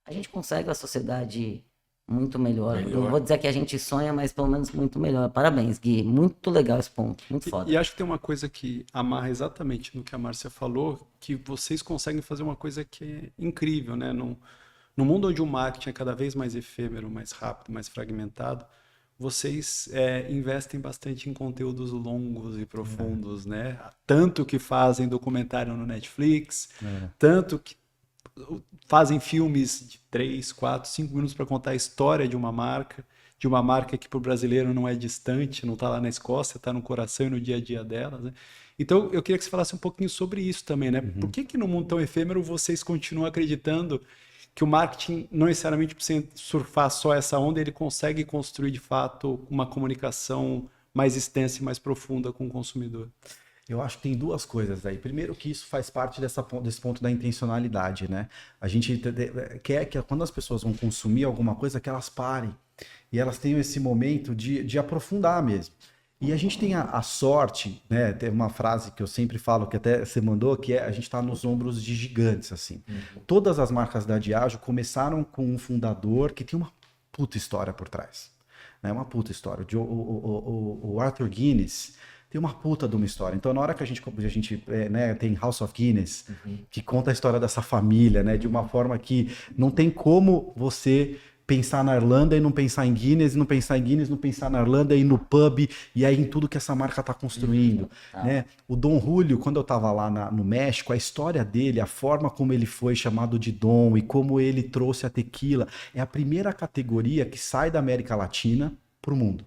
a gente consegue a sociedade muito melhor. Não vou dizer que a gente sonha, mas pelo menos muito melhor. Parabéns, Gui. Muito legal esse ponto. Muito foda. E acho que tem uma coisa que amarra exatamente no que a Márcia falou, que vocês conseguem fazer uma coisa que é incrível, né? No mundo onde o marketing é cada vez mais efêmero, mais rápido, mais fragmentado, vocês investem bastante em conteúdos longos e profundos, né? Tanto que fazem documentário no Netflix, tanto que fazem filmes de 3, 4, 5 minutos para contar a história de uma marca que para o brasileiro não é distante, não está lá na Escócia, está no coração e no dia a dia delas, né? Então, eu queria que você falasse um pouquinho sobre isso também, né? Por que no mundo tão efêmero vocês continuam acreditando que o marketing não necessariamente precisa surfar só essa onda, ele consegue construir de fato uma comunicação mais extensa e mais profunda com o consumidor? Eu acho que tem duas coisas aí. Primeiro que isso faz parte desse ponto da intencionalidade, né? A gente quer que quando as pessoas vão consumir alguma coisa, que elas parem e elas tenham esse momento de aprofundar mesmo. E a gente tem a sorte, né? Tem uma frase que eu sempre falo, que até você mandou, que é a gente está nos ombros de gigantes, assim. Todas as marcas da Diageo começaram com um fundador que tem uma puta história por trás. Né? Uma puta história. O Arthur Guinness tem uma puta de uma história. Então, na hora que a gente né, tem House of Guinness, que conta a história dessa família, né? De uma forma que não tem como você pensar na Irlanda e não pensar em Guinness, não pensar em Guinness, não pensar na Irlanda e no pub, e aí em tudo que essa marca está construindo, né? O Dom Julio, quando eu estava lá no México, a história dele, a forma como ele foi chamado de Dom e como ele trouxe a tequila, é a primeira categoria que sai da América Latina para o mundo.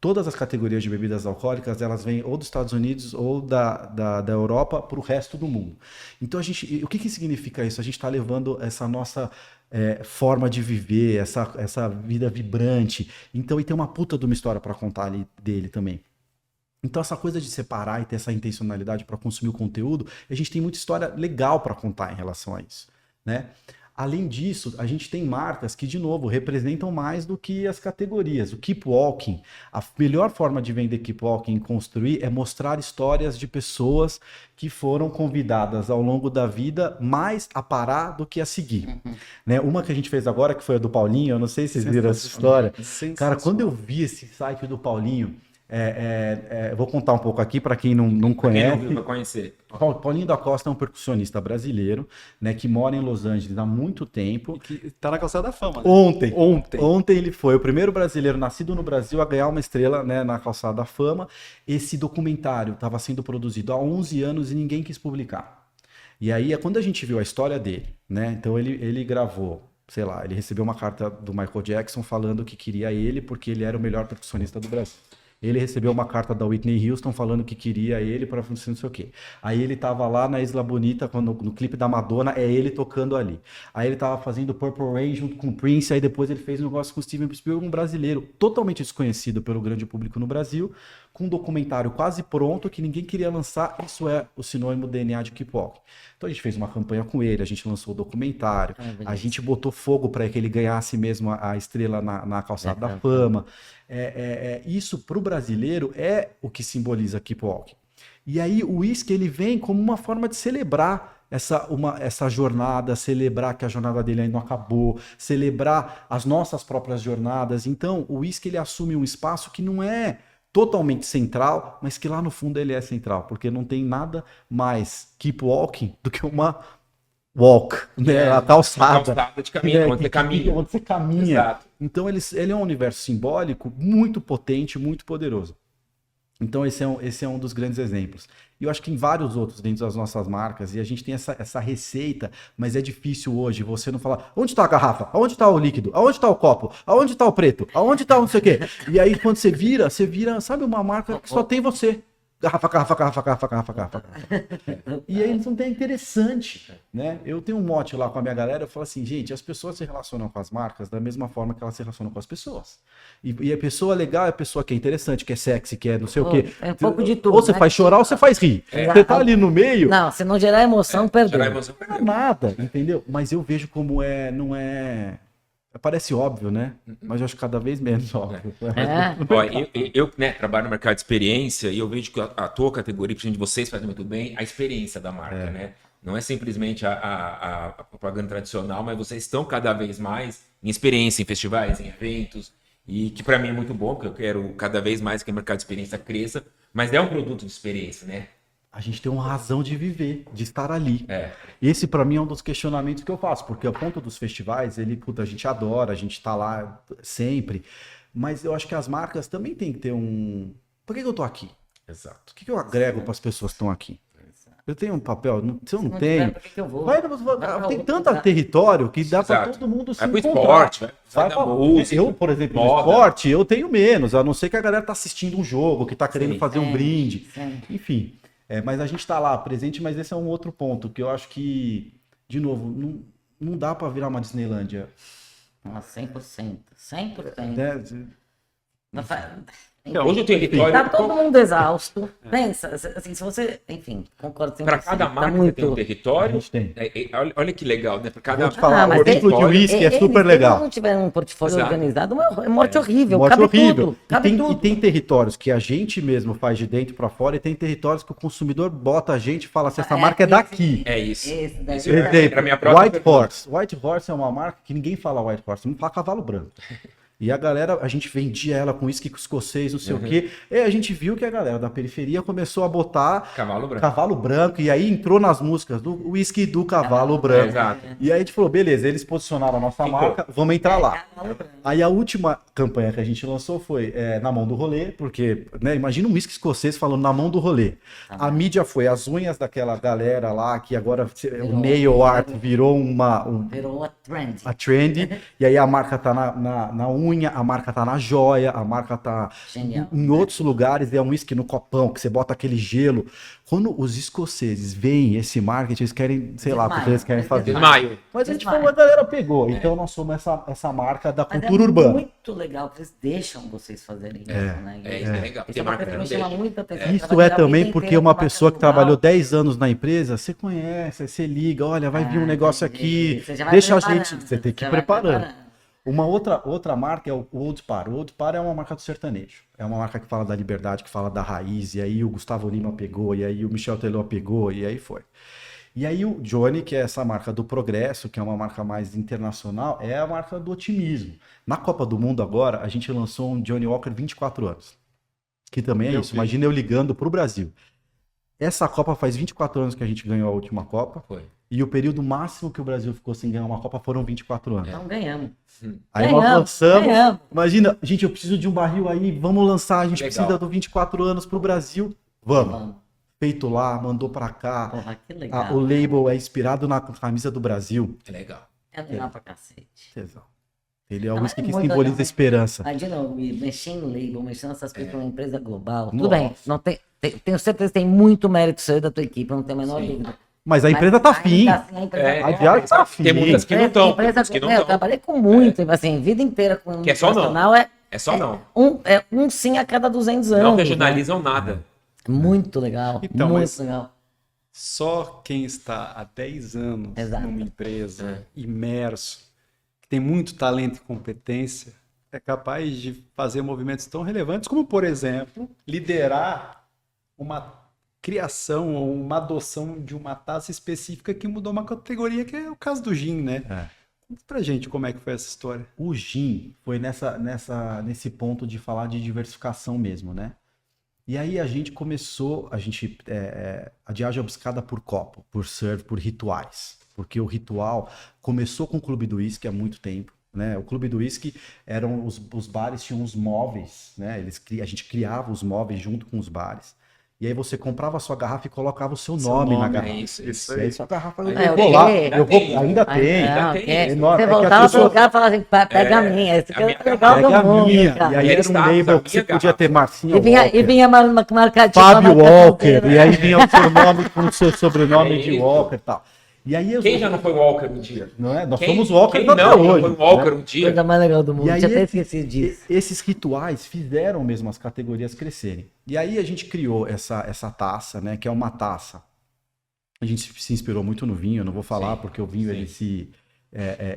Todas as categorias de bebidas alcoólicas, elas vêm ou dos Estados Unidos ou da Europa para o resto do mundo. Então, o que significa isso? A gente está levando essa nossa forma de viver, essa vida vibrante. Então, e tem uma puta de uma história para contar ali dele também. Então, essa coisa de separar e ter essa intencionalidade para consumir o conteúdo, a gente tem muita história legal para contar em relação a isso, né? Além disso, a gente tem marcas que, de novo, representam mais do que as categorias. O Keep Walking, a melhor forma de vender Keep Walking e construir é mostrar histórias de pessoas que foram convidadas ao longo da vida mais a parar do que a seguir. Né? Uma que a gente fez agora, que foi a do Paulinho, eu não sei se vocês viram essa história. Cara, quando eu vi esse site do Paulinho, vou contar um pouco aqui para quem não conhece. Quem não vai conhecer. Paulinho da Costa é um percussionista brasileiro, né, que mora em Los Angeles há muito tempo. E que tá na Calçada da Fama, né? Ontem ele foi o primeiro brasileiro nascido no Brasil a ganhar uma estrela, né, na Calçada da Fama. Esse documentário estava sendo produzido há 11 anos e ninguém quis publicar. E aí, quando a gente viu a história dele, né, então ele gravou, sei lá, ele recebeu uma carta do Michael Jackson falando que queria ele porque ele era o melhor percussionista do Brasil. Ele recebeu uma carta da Whitney Houston falando que queria ele para não sei o quê. Aí ele tava lá na Isla Bonita, no clipe da Madonna, é ele tocando ali. Aí ele tava fazendo Purple Rain junto com o Prince, aí depois ele fez um negócio com o Steven Spielberg, um brasileiro totalmente desconhecido pelo grande público no Brasil, com um documentário quase pronto que ninguém queria lançar. Isso é o sinônimo DNA de Keep Walking. Então a gente fez uma campanha com ele, a gente lançou o documentário, a gente botou fogo para que ele ganhasse mesmo a estrela na Calçada da Fama. Isso para o brasileiro é o que simboliza Keep Walking. E aí o uísque ele vem como uma forma de celebrar essa jornada, celebrar que a jornada dele ainda não acabou, celebrar as nossas próprias jornadas. Então o uísque ele assume um espaço que não é totalmente central, mas que lá no fundo ele é central, porque não tem nada mais keep walking do que uma walk, né? A calçada. De caminho, né? onde você caminha. Onde você caminha. Exato. Então ele é um universo simbólico muito potente, muito poderoso. Então esse é um dos grandes exemplos. E eu acho que tem vários outros dentro das nossas marcas, e a gente tem essa receita, mas é difícil hoje você não falar, onde está a garrafa? Aonde está o líquido? Aonde está o copo? Aonde está o preto? Aonde está o não sei o quê? E aí quando você vira, sabe, uma marca que só tem você. Garrafa, garrafa, garrafa, garrafa, garrafa, garrafa. E aí não tem interessante, né? Eu tenho um mote lá com a minha galera, eu falo assim, gente, as pessoas se relacionam com as marcas da mesma forma que elas se relacionam com as pessoas. E a pessoa legal é a pessoa que é interessante, que é sexy, que é não sei o quê. É um pouco de tudo. Ou você né? faz chorar ou você faz rir. Você tá ali no meio, Não, se não gerar emoção, perdeu. Gerar emoção, não é nada, entendeu? Mas eu vejo como não é... Parece óbvio, né? Mas eu acho cada vez menos óbvio. Ó, eu né, trabalho no mercado de experiência e eu vejo que a tua categoria, principalmente vocês fazem muito bem, a experiência da marca, né? Não é simplesmente a propaganda tradicional, mas vocês estão cada vez mais em experiência, em festivais, em eventos, e que para mim é muito bom, porque eu quero cada vez mais que o mercado de experiência cresça, mas é um produto de experiência, né? A gente tem uma razão de viver, de estar ali. É. Esse, para mim, é um dos questionamentos que eu faço, porque o ponto dos festivais, a gente adora, a gente tá lá sempre, mas eu acho que as marcas também tem que ter um... Por que eu tô aqui? Exato. O que eu agrego para as pessoas que estão aqui? Eu tenho um papel, se eu não tiver, tenho... por que eu vou? Tem tanto território que dá para Exato. todo mundo se Vai pro encontrar. esporte, vai Vai da pra... música, Eu, por exemplo, no moda. esporte, eu tenho menos, a não ser que a galera tá assistindo um jogo, que tá querendo fazer um brinde. Sim. Enfim, mas a gente tá lá presente, mas esse é um outro ponto, que eu acho que, de novo, não dá para virar uma Disneylândia. Nossa, 100%. 100%. Né? Não faz- Hoje o território... Tá todo mundo exausto. Pensa, assim, se você. Enfim, concordo 100%. Para cada tá marca muito... tem um A território. gente tem. Olha que legal, né? Para cada Vou te falar, mas o exemplo de território- uísque é super Se legal. não tiver um portfólio Exato. organizado, é morte horrível. Morte Cabe horrível. tudo. Cabe E tudo. tem territórios que a gente mesmo faz de dentro para fora, e tem territórios que o consumidor bota a gente e fala assim, essa marca é daqui. É isso. Esse daí. Isso Exemplo, era a minha próxima White pergunta. Horse. White Horse é uma marca que ninguém fala White Horse, não fala cavalo branco. E a galera, a gente vendia ela com uísque escocês, não sei o quê. E a gente viu que a galera da periferia começou a botar Cavalo branco. cavalo branco, e aí entrou nas músicas do uísque do cavalo branco. Exato. E aí a gente falou, beleza, eles posicionaram a nossa Ficou. marca, vamos entrar lá. Cavalo branco. Aí a última campanha que a gente lançou foi Na Mão do Rolê, porque, né, imagina um uísque escocês falando na mão do rolê. A mídia foi as unhas daquela galera lá, que agora o nail art virou Virou a trend. a trend, e aí a marca tá na unha, a marca tá na joia, a marca tá Genial. em outros lugares, é um uísque no copão, que você bota aquele gelo. Quando os escoceses veem esse marketing, eles querem, sei lá, o que eles querem fazer. Desmaio. Mas a gente Desmaio. falou, a galera pegou. Então nós somos essa marca da Mas cultura é urbana. muito legal que eles deixam vocês fazerem isso, né? Isso é legal. Isso Tem é uma marca coisa que que me não chama deixa. muita atenção. Isso Trabalhar é a vida também inteira porque com uma marca pessoa que global. trabalhou 10 anos na empresa, você conhece, aí você liga, olha, vai vir um negócio entendi. aqui, Você já vai deixa a preparando, gente, você tem que ir já vai preparando. preparando. Uma outra marca é o Old Par. O Old Par é uma marca do sertanejo. É uma marca que fala da liberdade, que fala da raiz, e aí o Gustavo Lima pegou, e aí o Michel Teló pegou, e aí foi. E aí o Johnny, que é essa marca do progresso, que é uma marca mais internacional, é a marca do otimismo. Na Copa do Mundo agora, a gente lançou um Johnny Walker 24 anos. Que também é isso. Imagina eu ligando pro Brasil. Essa Copa faz 24 anos que a gente ganhou a última Copa. Foi. E o período máximo que o Brasil ficou sem ganhar uma Copa foram 24 anos. Então ganhamos. Aí Ganhamos, nós lançamos. ganhamos. Imagina, gente, eu preciso de um barril aí, vamos lançar. A gente Legal. precisa do 24 anos pro Brasil. Vamos. Vamos. Feito lá, mandou pra cá. Porra, que legal. O label é inspirado na camisa do Brasil. É legal. É legal pra cacete. Tesão. Ele é o Não, whisky é que muito simboliza legal. esperança. Aí, de novo, mexer em label, mexer nessas coisas pra uma empresa global. Nossa. Tudo bem, não tenho certeza que tem muito mérito seu e da tua equipe, não tenho a menor Sim. dúvida. Mas a empresa tá Mas afim. ainda assim, a empresa É, A Diageo tá afim. Tem muitas que não estão. Que não eu estão. trabalhei com muito, assim, vida inteira com Que é só não. internacional, É só não. um sim a cada 200 anos. Não né? regionalizam nada. Muito legal, Então, muito mas- legal. Só quem está há 10 anos Exato. numa empresa, imerso, que tem muito talento e competência, é capaz de fazer movimentos tão relevantes como, por exemplo, liderar uma criação ou uma adoção de uma taça específica que mudou uma categoria, que é o caso do gin, né? Conta pra gente como é que foi essa história. O gin foi nesse ponto de falar de diversificação mesmo, né? E aí a gente começou, a diagem é buscada por copo, por serve, por rituais. Porque o ritual começou com o Clube do Whisky há muito tempo. Né? O Clube do Whisky eram os bares tinham os móveis, né? A gente criava os móveis junto com os bares. E aí você comprava a sua garrafa e colocava o seu nome na garrafa. Isso E aí sua garrafa ainda tem. Enorme. Você voltava pro lugar e falava assim, pega a minha, esse aqui é legal do Pega a mundo, minha. cara. E aí era um label que você podia ter Marcinha E vinha marcadinho. Fábio na Walker, carteira. e aí vinha o seu nome com o seu sobrenome de Walker e tal. E aí Quem já não foi Walker um dia? Não é? Nós Quem- somos Walker quem até não hoje. foi Walker né? um dia? Coisa mais legal do mundo, E aí tinha até esquecido disso. esses rituais fizeram mesmo as categorias crescerem. E aí a gente criou essa taça, né? Que é uma taça. A gente se inspirou muito no vinho, eu não vou falar Sim, porque o vinho sim.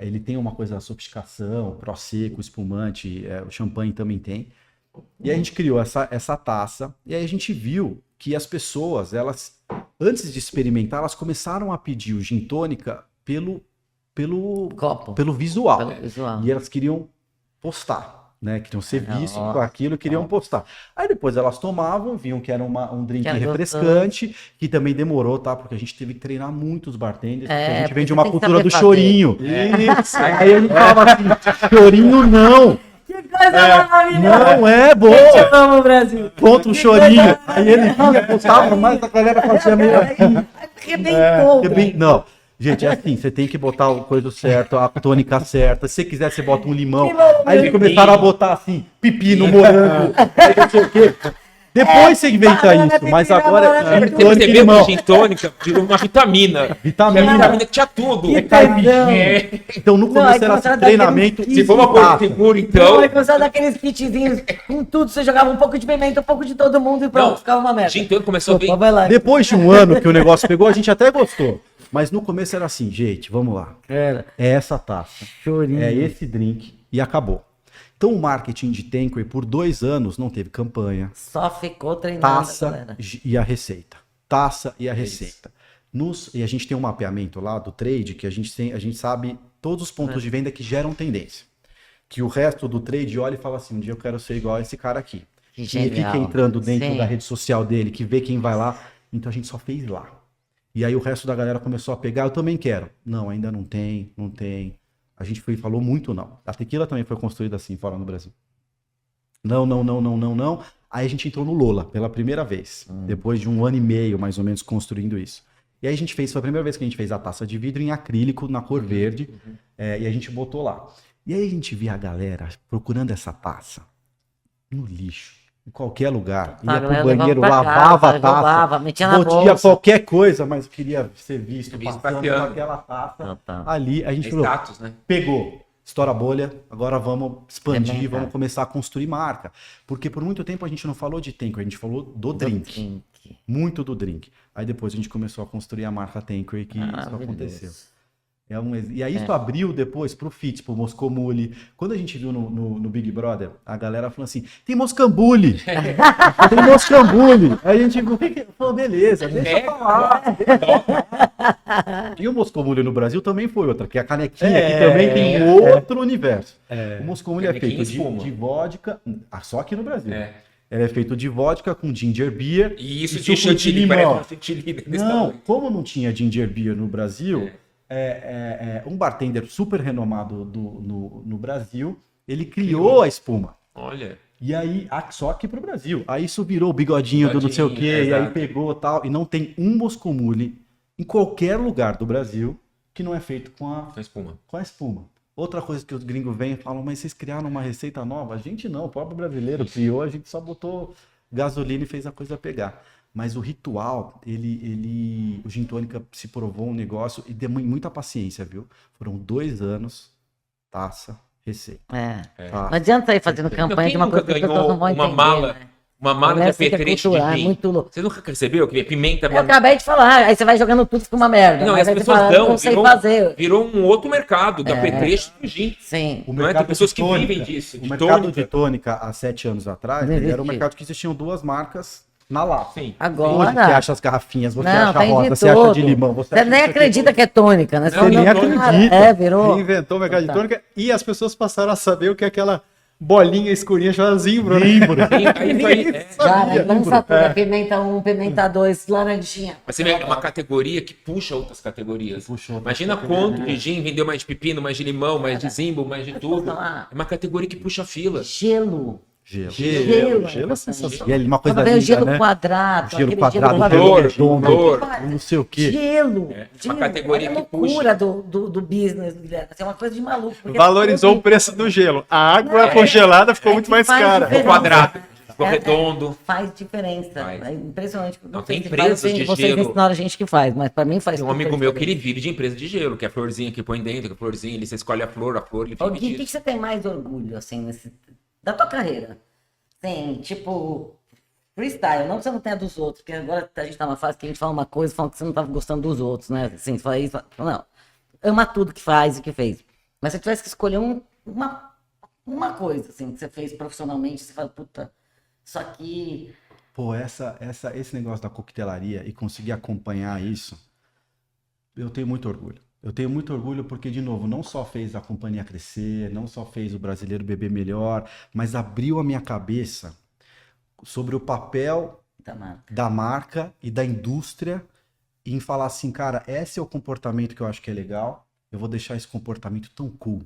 ele tem uma coisa sofisticação, pró-seco, espumante, o champanhe também tem. E aí a gente criou essa taça, e aí a gente viu que as pessoas, elas, antes de experimentar, elas começaram a pedir o gin tônica pelo Copo. visual. Pelo visual. E elas queriam postar, né? Queriam ser vistas Ó. com aquilo, queriam postar. Aí depois elas tomavam, viam que era um drink Que era refrescante, que também demorou, tá? Porque a gente teve que treinar muitos bartenders, porque a gente porque vem de você uma tem que cultura saber do fazer. chorinho. Isso. Aí a gente falava assim, chorinho não. Que coisa maravilhosa! Não é bom. Eu amo, Brasil! Contra o chorinho. Aí ele vinha, postava, mas a galera fazia meio... Arrebentou! Não, gente, é assim, você tem que botar o coisa certo, a tônica certa. Se você quiser, você bota um limão. Aí eles começaram a botar assim, pepino, morango, aí não sei o quê. Depois você inventa banana, isso, mas pepino, agora banana, é gin pepino. tônica e Percebeu que limão. o gin tônica virou uma vitamina. Vitamina. Vitamina que tinha tudo. Que caipirinha. É. Então no Não, começo aí era começaram a dar treinamento. Se for uma coisa segura, Então, então. aí começou a dar aqueles kitzinhos com tudo, você jogava um pouco de pimenta, um pouco de todo mundo e pronto, Não, ficava uma merda. Gin tônica começou Opa, bem. vai lá. Depois de um ano que o negócio pegou, a gente até gostou. Mas no começo era assim, gente, vamos lá. Cara, É essa taça. chorinho. É esse drink e acabou. Então o marketing de Tanqueray por 2 anos não teve campanha, Só ficou treinando a taça galera. e a receita. Taça e a receita. E a gente tem um mapeamento lá do trade que a gente sabe todos os pontos de venda que geram tendência. Que o resto do trade olha e fala assim, um dia eu quero ser igual a esse cara aqui. Que E genial. fica entrando dentro Sim. da rede social dele, que vê quem vai lá. Então a gente só fez lá. E aí o resto da galera começou a pegar, eu também quero. Não, ainda não tem. A gente falou muito não. A tequila também foi construída assim, fora no Brasil. Não. Aí a gente entrou no Lola pela primeira vez. Depois de 1 ano e meio, mais ou menos, construindo isso. E aí foi a primeira vez que a gente fez a taça de vidro em acrílico, na cor verde. E a gente botou lá. E aí a gente via a galera procurando essa taça no lixo. Em qualquer lugar. A Ia galera pro banheiro, levava pra lavava casa, a taça. roubava, metia na Botia bolsa. qualquer coisa, mas queria ser visto Visto passando com passeando. aquela taça. Total. Ali a gente É falou, status, né? pegou, estoura a bolha, agora vamos expandir, Também, vamos tá. começar a construir marca. Porque por muito tempo a gente não falou de Tanqueray, a gente falou do drink. Muito do drink. Aí depois a gente começou a construir a marca Tanqueray, que isso Maravilhoso. aconteceu. E aí isso abriu depois pro Fitz, pro Moscomule. Quando a gente viu no Big Brother, a galera falou assim, tem Moscambule! Tem Moscambule! Aí a gente falou, beleza, deixa eu falar. E o Moscomule no Brasil também foi outra, que é a canequinha, que também tem outro universo. O Moscomule é Canequinha feito espuma. de vodka, só aqui no Brasil. É. Ele é feito de vodka com ginger beer E isso e de suco de chantilly, limão. parece uma chantilly desse Não, tamanho. como não tinha ginger beer no Brasil, um bartender super renomado no Brasil, ele criou a espuma. Olha. E aí, só aqui pro Brasil. Aí isso virou o bigodinho do não sei o quê, Bigodinho, e aí exato. pegou tal. E não tem um Moscomule em qualquer lugar do Brasil que não é feito com Com espuma. a espuma. Outra coisa que os gringos vêm e falam, mas vocês criaram uma receita nova? A gente não, o próprio brasileiro criou, a gente só botou gasolina e fez a coisa pegar. Mas o ritual, o gin tônica se provou um negócio e deu muita paciência, viu? Foram 2 anos, taça, receita. Não adianta sair fazendo campanha de uma coisa que as pessoas não vão entender, né? Uma mala de Começa que é apetrecho de cultural, é gin? muito louco. Você nunca percebeu que pimenta... Eu acabei de falar, aí você vai jogando tudo, fica uma merda. Não, mas as aí você pessoas fala, dão, não sei virou, fazer. virou um outro mercado de apetrecho do gin. Sim. O Não é? mercado Tem pessoas de que tônica, vivem disso, O de mercado tônica. de tônica, há 7 anos atrás, Não ele era um existia. mercado que existiam 2 marcas na lata. Sim. Agora. Hoje você acha as garrafinhas, você Não, acha tem rosa, de você acha tudo. de limão. Você Você acha nem isso aqui acredita tudo. que é tônica, né? Não, nem acredita. virou. Reinventou o mercado de tônica e as pessoas passaram a saber o que é aquela bolinha escurinha chamada Zimbro, né? Cara, lança tudo. Pimenta 1, pimenta 2, laranjinha. Mas você vê, é uma categoria que puxa outras categorias. Imagina quanto de gin vendeu mais de pepino, mais de limão, mais de zimbo, mais de tudo. É uma categoria que puxa fila. Gelo. Gelo. Gelo é sensacional. E ali uma coisa Quando vem o linda, gelo né? quadrado, Gelo aquele quadrado, gelo gelo flor, redondo, flor. não sei o quê. Gelo. Uma categoria é que puxa. loucura do business, Guilherme. Assim, é uma coisa de maluco. porque Valorizou tudo o preço do gelo. A água congelada ficou muito mais faz cara. diferença. Quadrado, ficou redondo. Faz diferença. Faz. É impressionante. Não, tem sei se empresas faz, de vocês gelo. ensinaram a gente que faz, mas pra mim faz Tem um amigo meu que ele vive de empresa de gelo, que é a florzinha que põe dentro, que a florzinha, ele você escolhe a flor ele O vive que disso. você tem mais orgulho, assim, da tua carreira? Sim, tipo, freestyle, não que você não tenha dos outros, porque agora a gente tá numa fase que a gente fala uma coisa, fala que você não tava gostando dos outros, né? Assim, você fala isso, não. Ama tudo que faz e que fez. Mas se você tivesse que escolher uma coisa, assim, que você fez profissionalmente, você fala, puta, isso aqui... Pô, esse negócio da coquetelaria e conseguir acompanhar isso, eu tenho muito orgulho. Eu tenho muito orgulho porque, de novo, não só fez a companhia crescer, não só fez o brasileiro beber melhor, mas abriu a minha cabeça sobre o papel da marca e da indústria em falar assim, cara, esse é o comportamento que eu acho que é legal, eu vou deixar esse comportamento tão cool,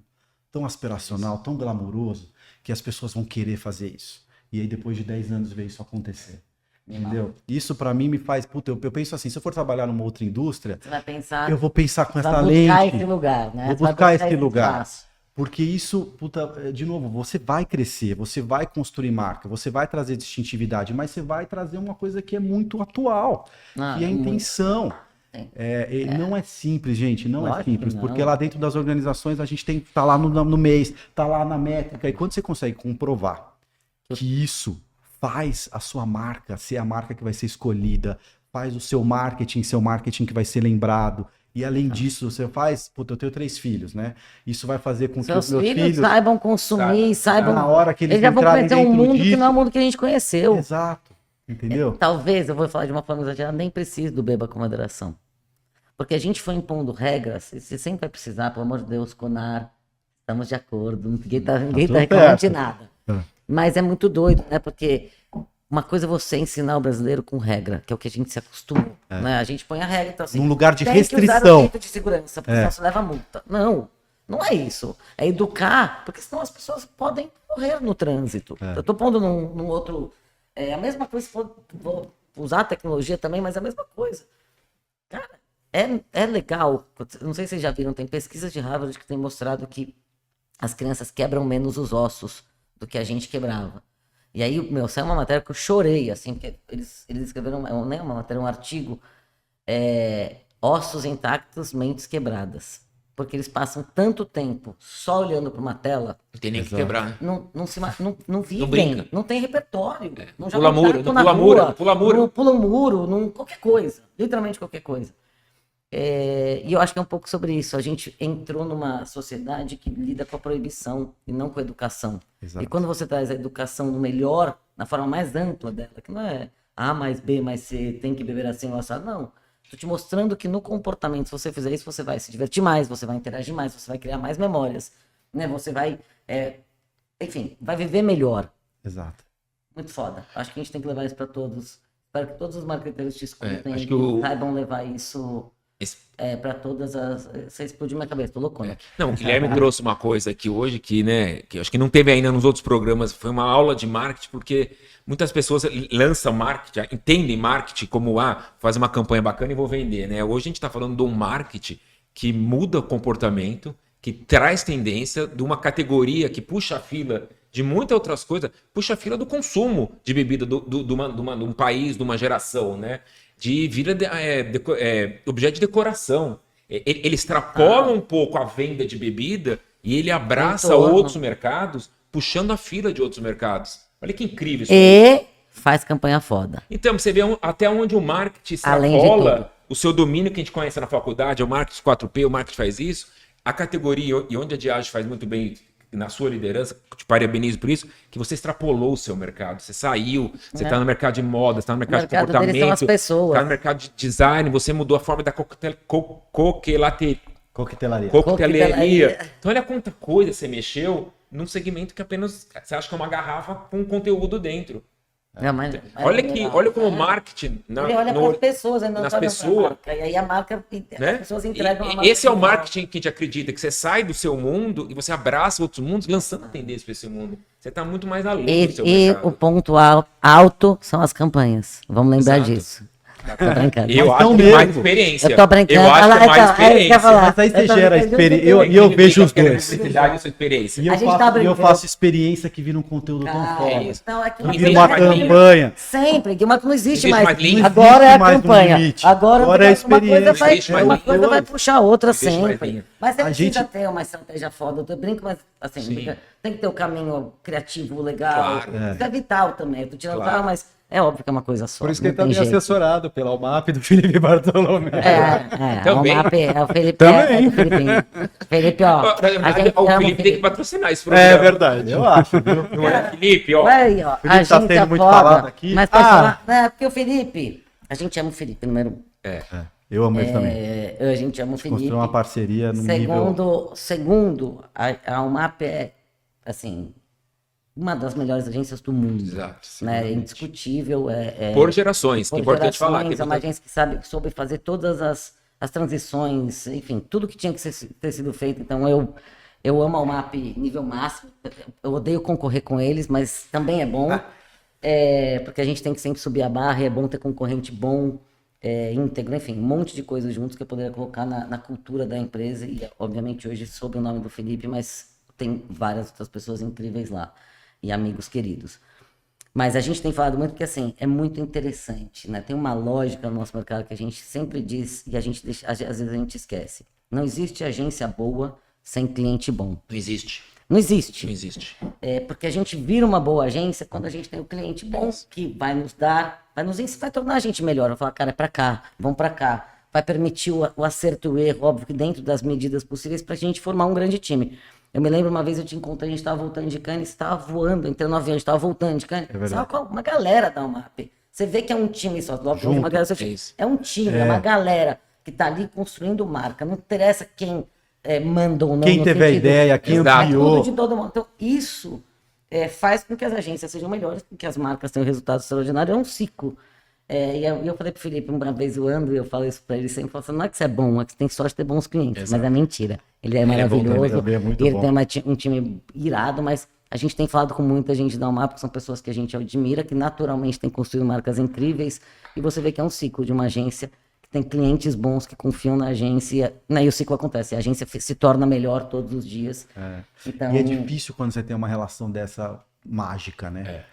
tão aspiracional, tão glamouroso, que as pessoas vão querer fazer isso. E aí, depois de 10 anos, ver isso acontecer. Entendeu? Isso pra mim me faz... Puta, eu penso assim, se eu for trabalhar numa outra indústria, Você vai pensar... eu vou pensar com Você essa vai lente. buscar esse lugar, né? Vou Você vai buscar esse lugar. espaço. Porque isso, puta, de novo, você vai crescer, você vai construir marca, você vai trazer distintividade, mas você vai trazer uma coisa que é muito atual, Não, que é a muito. intenção. Sim. Não é simples, gente, não Lógico é simples, que não. porque lá dentro das organizações a gente tem que estar lá no mês, tá lá na métrica, e quando você consegue comprovar que isso faz a sua marca ser a marca que vai ser escolhida, faz o seu marketing que vai ser lembrado. E além disso, você faz... Puta, eu tenho 3 filhos, né? Isso vai fazer com que Seus os meus filhos filhos... saibam consumir, saibam... na hora que eles já vão entrarem conhecer um dentro mundo que disso- não é o mundo que a gente conheceu. Exato. Entendeu? Talvez, eu vou falar de uma forma exagerada, nem preciso do beba com moderação. Porque a gente foi impondo regras, e você sempre vai precisar, pelo amor de Deus, Conar, estamos de acordo, ninguém tá tudo reclamando de certo. nada. É. Mas é muito doido, né? Porque uma coisa é você ensinar o brasileiro com regra, que é o que a gente se acostumou. Né? A gente põe a regra, então assim... Num lugar de tem que usar o restrição. cinto de segurança, porque senão você leva multa. Não, não é isso. É educar, porque senão as pessoas podem morrer no trânsito. Eu tô pondo num outro... É a mesma coisa, vou usar a tecnologia também, mas é a mesma coisa. Cara, é legal. Não sei se vocês já viram, tem pesquisas de Harvard que têm mostrado que as crianças quebram menos os ossos do que a gente quebrava. E aí, saiu uma matéria que eu chorei, assim, porque eles escreveram, não é uma matéria, um artigo, ossos intactos, mentes quebradas. Porque eles passam tanto tempo só olhando para uma tela, Não tem nem que quebrar. não vivem, brinca. não tem repertório. Não Pula jogam muro, taco não na pula rua, muro, pula muro. Não pula muro, qualquer coisa. Literalmente qualquer coisa. E eu acho que é um pouco sobre isso. A gente entrou numa sociedade que lida com a proibição e não com a educação. Exato. E quando você traz a educação no melhor, na forma mais ampla dela, que não é A mais B mais C, tem que beber assim ou assado, não. Estou te mostrando que no comportamento, se você fizer isso, você vai se divertir mais, você vai interagir mais, você vai criar mais memórias, né? Você vai, enfim, vai viver melhor. Exato. Muito foda. Acho que a gente tem que levar isso para todos. Espero que todos os marqueteiros te escutem acho que e saibam levar isso para todas as... Você explodiu minha cabeça, tô loucona. Não, o Guilherme trouxe uma coisa aqui hoje que, né, que eu acho que não teve ainda nos outros programas, foi uma aula de marketing, porque muitas pessoas lançam marketing, entendem marketing como, fazer uma campanha bacana e vou vender, né? Hoje a gente está falando de um marketing que muda o comportamento, que traz tendência de uma categoria que puxa a fila de muitas outras coisas, puxa a fila do consumo de bebida de um país, de uma geração, né? De vira objeto de decoração. Ele extrapola um pouco a venda de bebida e ele abraça outros mercados, puxando a fila de outros mercados. Olha que incrível isso. E faz campanha foda. Então, você vê até onde o marketing Além de extrapola o seu domínio que a gente conhece na faculdade, é o marketing 4P, o marketing faz isso. A categoria, e onde a Diageo faz muito bem na sua liderança, te parabenizo por isso, que você extrapolou o seu mercado. Você saiu, você está no mercado de moda, está no mercado de comportamento, deles são as pessoas. está no mercado de design, você mudou a forma da coquetelaria. Coquetelaria. Então olha quanta coisa você mexeu num segmento que apenas você acha que é uma garrafa com conteúdo dentro. Não, mas, Olha como o marketing ele olha para as pessoas, não nas tá pessoas, marca, e aí a marca, né? as pessoas entregam a E marca. esse é o marketing que a gente acredita, que você sai do seu mundo e você abraça outros mundos, lançando a tendência para esse mundo. Você está muito mais além do seu E mercado. o ponto alto são as campanhas. Vamos lembrar Exato. disso. Tô brincando. Eu Mas acho não que é mais mesmo. experiência. Eu tô brincando. Eu acho que é mais Então, é isso que eu ia experiência. falar. Mas aí você Eu tô gera brincando, experiência. eu tô E eu vejo os Quero dois. publicidade e sua experiência. E A gente tá eu brincando. faço experiência que vira um conteúdo tão Cara, foda. isso. não, é que Não não Vira existe uma mais linha. campanha. sempre, que não existe Existe mais. mais linha. Agora Existe é a mais um campanha. limite. Agora Agora é a uma coisa experiência. vai, Existe mais uma linha. coisa vai puxar a outra Existe mais sempre. linha. Mas você A precisa gente- ter uma estratégia foda. Eu brinco, mas assim, Sim. tem que ter o caminho criativo legal. Claro. Isso é vital também. Eu tô tirando Claro. mas é óbvio que é uma coisa só. Por isso que não ele tá tem bem jeito. assessorado pela UMAP do Felipe Bartolomeu. Também. O MAP é o Felipe. Também. É o Felipinho. Felipe, ó. Na verdade, o ama Felipe tem que patrocinar esse programa. É verdade. Eu acho, viu? Não é, Felipe, ó. Aí, ó, Felipe a tá gente sendo é muito foda, falado aqui. mas pode falar, né, porque o Felipe, a gente ama o Felipe, número 1. Eu amo ele também. A gente ama o Felipe. Construiu uma parceria no nível... Segundo, a UMAP é, assim, uma das melhores agências do mundo. Exato. Né? É indiscutível. Por gerações, Por é importante falar. gerações, é uma agência que soube fazer todas as transições, enfim, tudo que tinha que ter sido feito. Então, eu amo a UMAP nível máximo. Eu odeio concorrer com eles, mas também é bom. Porque a gente tem que sempre subir a barra, e é bom ter concorrente bom, íntegro, enfim, um monte de coisas juntos que eu poderia colocar na cultura da empresa. E, obviamente, hoje sob o nome do Felipe, mas tem várias outras pessoas incríveis lá. E amigos queridos. Mas a gente tem falado muito porque, assim, é muito interessante, né? Tem uma lógica no nosso mercado que a gente sempre diz e a gente deixa, às vezes a gente esquece. Não existe agência boa sem cliente bom. Não existe. Não existe. Não existe. Porque a gente vira uma boa agência quando a gente tem um cliente bom que vai nos dar, vai nos ensinar, vai tornar a gente melhor. Vai falar, cara, é pra cá, vamos pra cá. Vai permitir o acerto e o erro, óbvio que dentro das medidas possíveis, pra gente formar um grande time. Eu me lembro uma vez eu te encontrei, a gente estava voltando de Cannes, estava voando, entrando no avião, a gente estava voltando de Cannes. Sabe qual? Uma galera da UMAP. Você vê que é um time só. É um time, é uma galera que está ali construindo marca. Não interessa quem mandou ou não. Quem teve a ideia, quem ampliou. Tudo de todo mundo. Então, isso faz com que as agências sejam melhores, com que as marcas tenham resultados extraordinários. É um ciclo. E eu falei pro Felipe uma vez zoando, e eu falo isso pra ele sempre, falando assim, não é que você é bom, é que você tem sorte de ter bons clientes. Exato. Mas é mentira. Ele é maravilhoso, também, é muito ele bom. tem um time irado, mas a gente tem falado com muita gente da UMAP, que são pessoas que a gente admira, que naturalmente têm construído marcas incríveis, e você vê que é um ciclo de uma agência que tem clientes bons que confiam na agência, né, e o ciclo acontece, a agência se torna melhor todos os dias. Então, E é difícil quando você tem uma relação dessa mágica, né?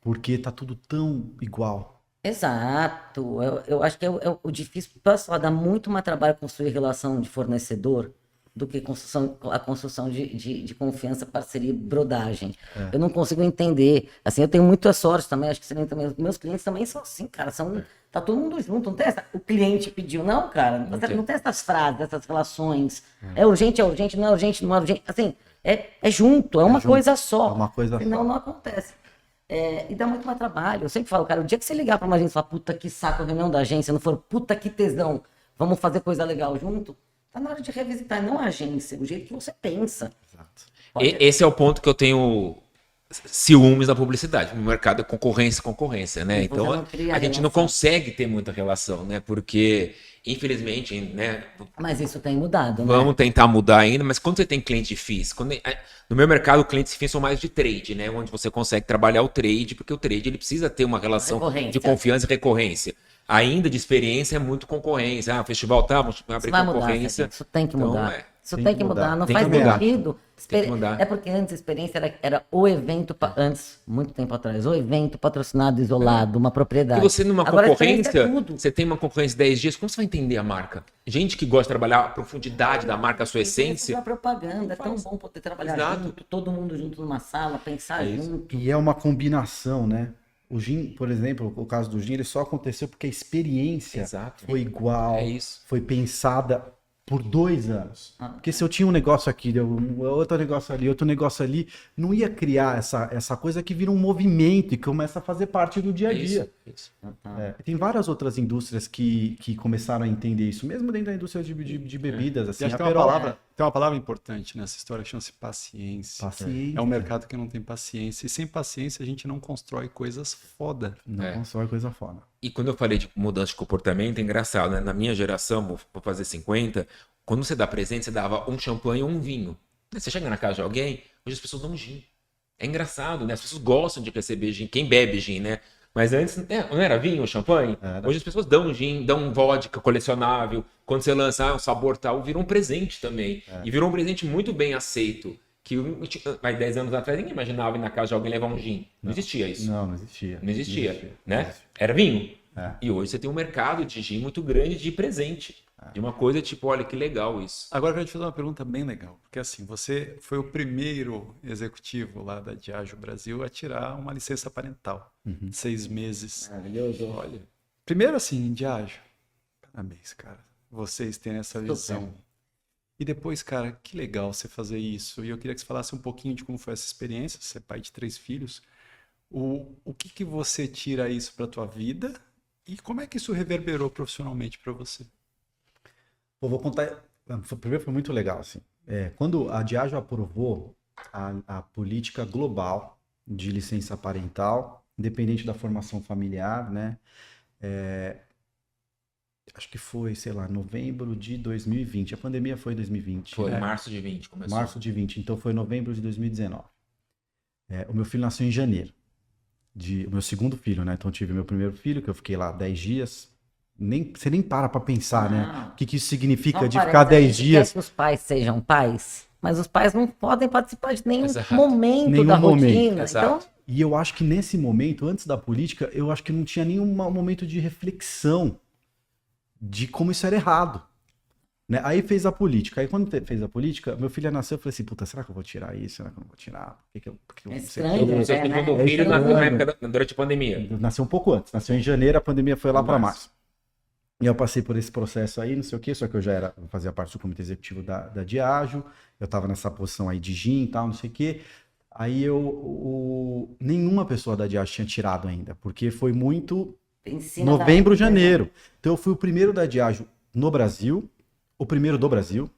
Porque tá tudo tão igual. Exato, eu acho que o difícil, pessoal, dá muito mais trabalho construir relação de fornecedor do que a construção de confiança, parceria, brodagem. Eu não consigo entender, assim, eu tenho muita sorte também, acho que você também, meus clientes também são assim, cara, tá todo mundo junto, não tem o cliente pediu, não, cara, não tem essas frases, essas relações, é urgente, não é urgente, não é urgente, assim, é junto, é uma coisa só, É uma coisa senão só. não acontece. E dá muito mais trabalho. Eu sempre falo, cara, o dia que você ligar pra uma agência e falar, puta que saco, a reunião da agência, não for puta que tesão, vamos fazer coisa legal junto, tá na hora de revisitar, não a agência, o jeito que você pensa. Esse é o ponto que eu tenho ciúmes na publicidade. No mercado é concorrência, né? E você Então não cria a gente não relação. consegue ter muita relação, né? Porque, infelizmente, né? Mas isso tem mudado, né? Vamos tentar mudar ainda, mas quando você tem cliente FIIs, no meu mercado, clientes FIIs são mais de trade, né? Onde você consegue trabalhar o trade, porque o trade ele precisa ter uma relação Recorrência. de confiança e recorrência. Ainda de experiência é muito concorrência. O festival tá, vamos abrir Isso vai mudar, concorrência. isso tem que Então, mudar. Isso tem que mudar, não Tem faz que mudar. sentido. Tem que mudar. É porque antes a experiência era o evento, antes, muito tempo atrás, o evento patrocinado, isolado, uma propriedade. E você numa Agora, a experiência concorrência, é tudo. você tem uma concorrência de 10 dias, como você vai entender a marca? Gente que gosta de trabalhar a profundidade da marca, a sua Isso é essência. uma propaganda, é tão bom poder trabalhar Exato. junto, todo mundo junto numa sala, pensar É isso. junto. E é uma combinação, né? O gin, por exemplo, o caso do gin, ele só aconteceu porque a experiência Exato. foi igual, É isso. foi pensada por 2 anos. Porque se eu tinha um negócio aqui, outro negócio ali, não ia criar essa coisa que vira um movimento e começa a fazer parte do dia a dia. Isso. Tem várias outras indústrias que começaram a entender isso, mesmo dentro da indústria de bebidas. Assim, E acho a que tem uma Perol, palavra Tem uma palavra importante nessa história que chama-se paciência. Paciência. É um mercado que não tem paciência. E sem paciência a gente não constrói coisas foda. Não, só é coisa foda. E quando eu falei de mudança de comportamento, é engraçado, né? Na minha geração, vou fazer 50, quando você dá presente, você dava um champanhe ou um vinho. Você chega na casa de alguém, hoje as pessoas dão gin. É engraçado, né? As pessoas gostam de receber gin, quem bebe gin, né? Mas antes, não era vinho ou champanhe? Hoje as pessoas dão gin, dão vodka colecionável. Quando você lança um sabor tal, virou um presente também. E virou um presente muito bem aceito. Que há 10 anos atrás ninguém imaginava ir na casa de alguém levar um gin. Não existia isso. Não existia. Não existia, né? Era vinho. É. E hoje você tem um mercado de gin muito grande de presente. De uma coisa tipo, olha que legal isso. Agora eu quero te fazer uma pergunta bem legal. Porque assim, você foi o primeiro executivo lá da Diageo Brasil a tirar uma licença parental. 6 meses. Maravilhoso. Olha, primeiro assim, Diageo, parabéns, cara. Vocês têm essa visão. E depois, cara, que legal você fazer isso. E eu queria que você falasse um pouquinho de como foi essa experiência. Você é pai de 3 filhos. O que você tira isso para tua vida e como é que isso reverberou profissionalmente para você? Pô, vou contar. Primeiro foi muito legal, assim. Quando a Diageo aprovou a política global de licença parental, independente da formação familiar, né? Acho que foi, sei lá, novembro de 2020. A pandemia foi em 2020. Foi né? março de 20 começou. Março de 20, então foi novembro de 2019. O meu filho nasceu em janeiro. O meu segundo filho, né? Então eu tive meu primeiro filho, que eu fiquei lá 10 dias. Você nem para pra pensar, né? O que isso significa Não de parece, ficar a 10 gente dias. quer que os pais sejam pais, mas os pais não podem participar de nenhum Exato. momento Nenhum da momento. rotina. Exato. Então, E eu acho que nesse momento, antes da política, eu acho que não tinha nenhum momento de reflexão de como isso era errado. Né? Aí fez a política. Aí quando fez a política, meu filho nasceu, eu falei assim, puta, será que eu vou tirar isso? Será que eu não vou tirar? Por que eu É não sei? estranho, O seu né? segundo É filho nasceu estranho. na época durante a pandemia. Nasceu um pouco antes. Nasceu em janeiro, a pandemia foi lá Em para março. março. E eu passei por esse processo aí, não sei o quê, só que eu já fazia parte do comitê executivo da Diageo, eu estava nessa posição aí de gin e tal, não sei o quê. Aí nenhuma pessoa da Diageo tinha tirado ainda, porque foi muito em cima da- novembro, janeiro. Então eu fui o primeiro da Diageo no Brasil, o primeiro do Brasil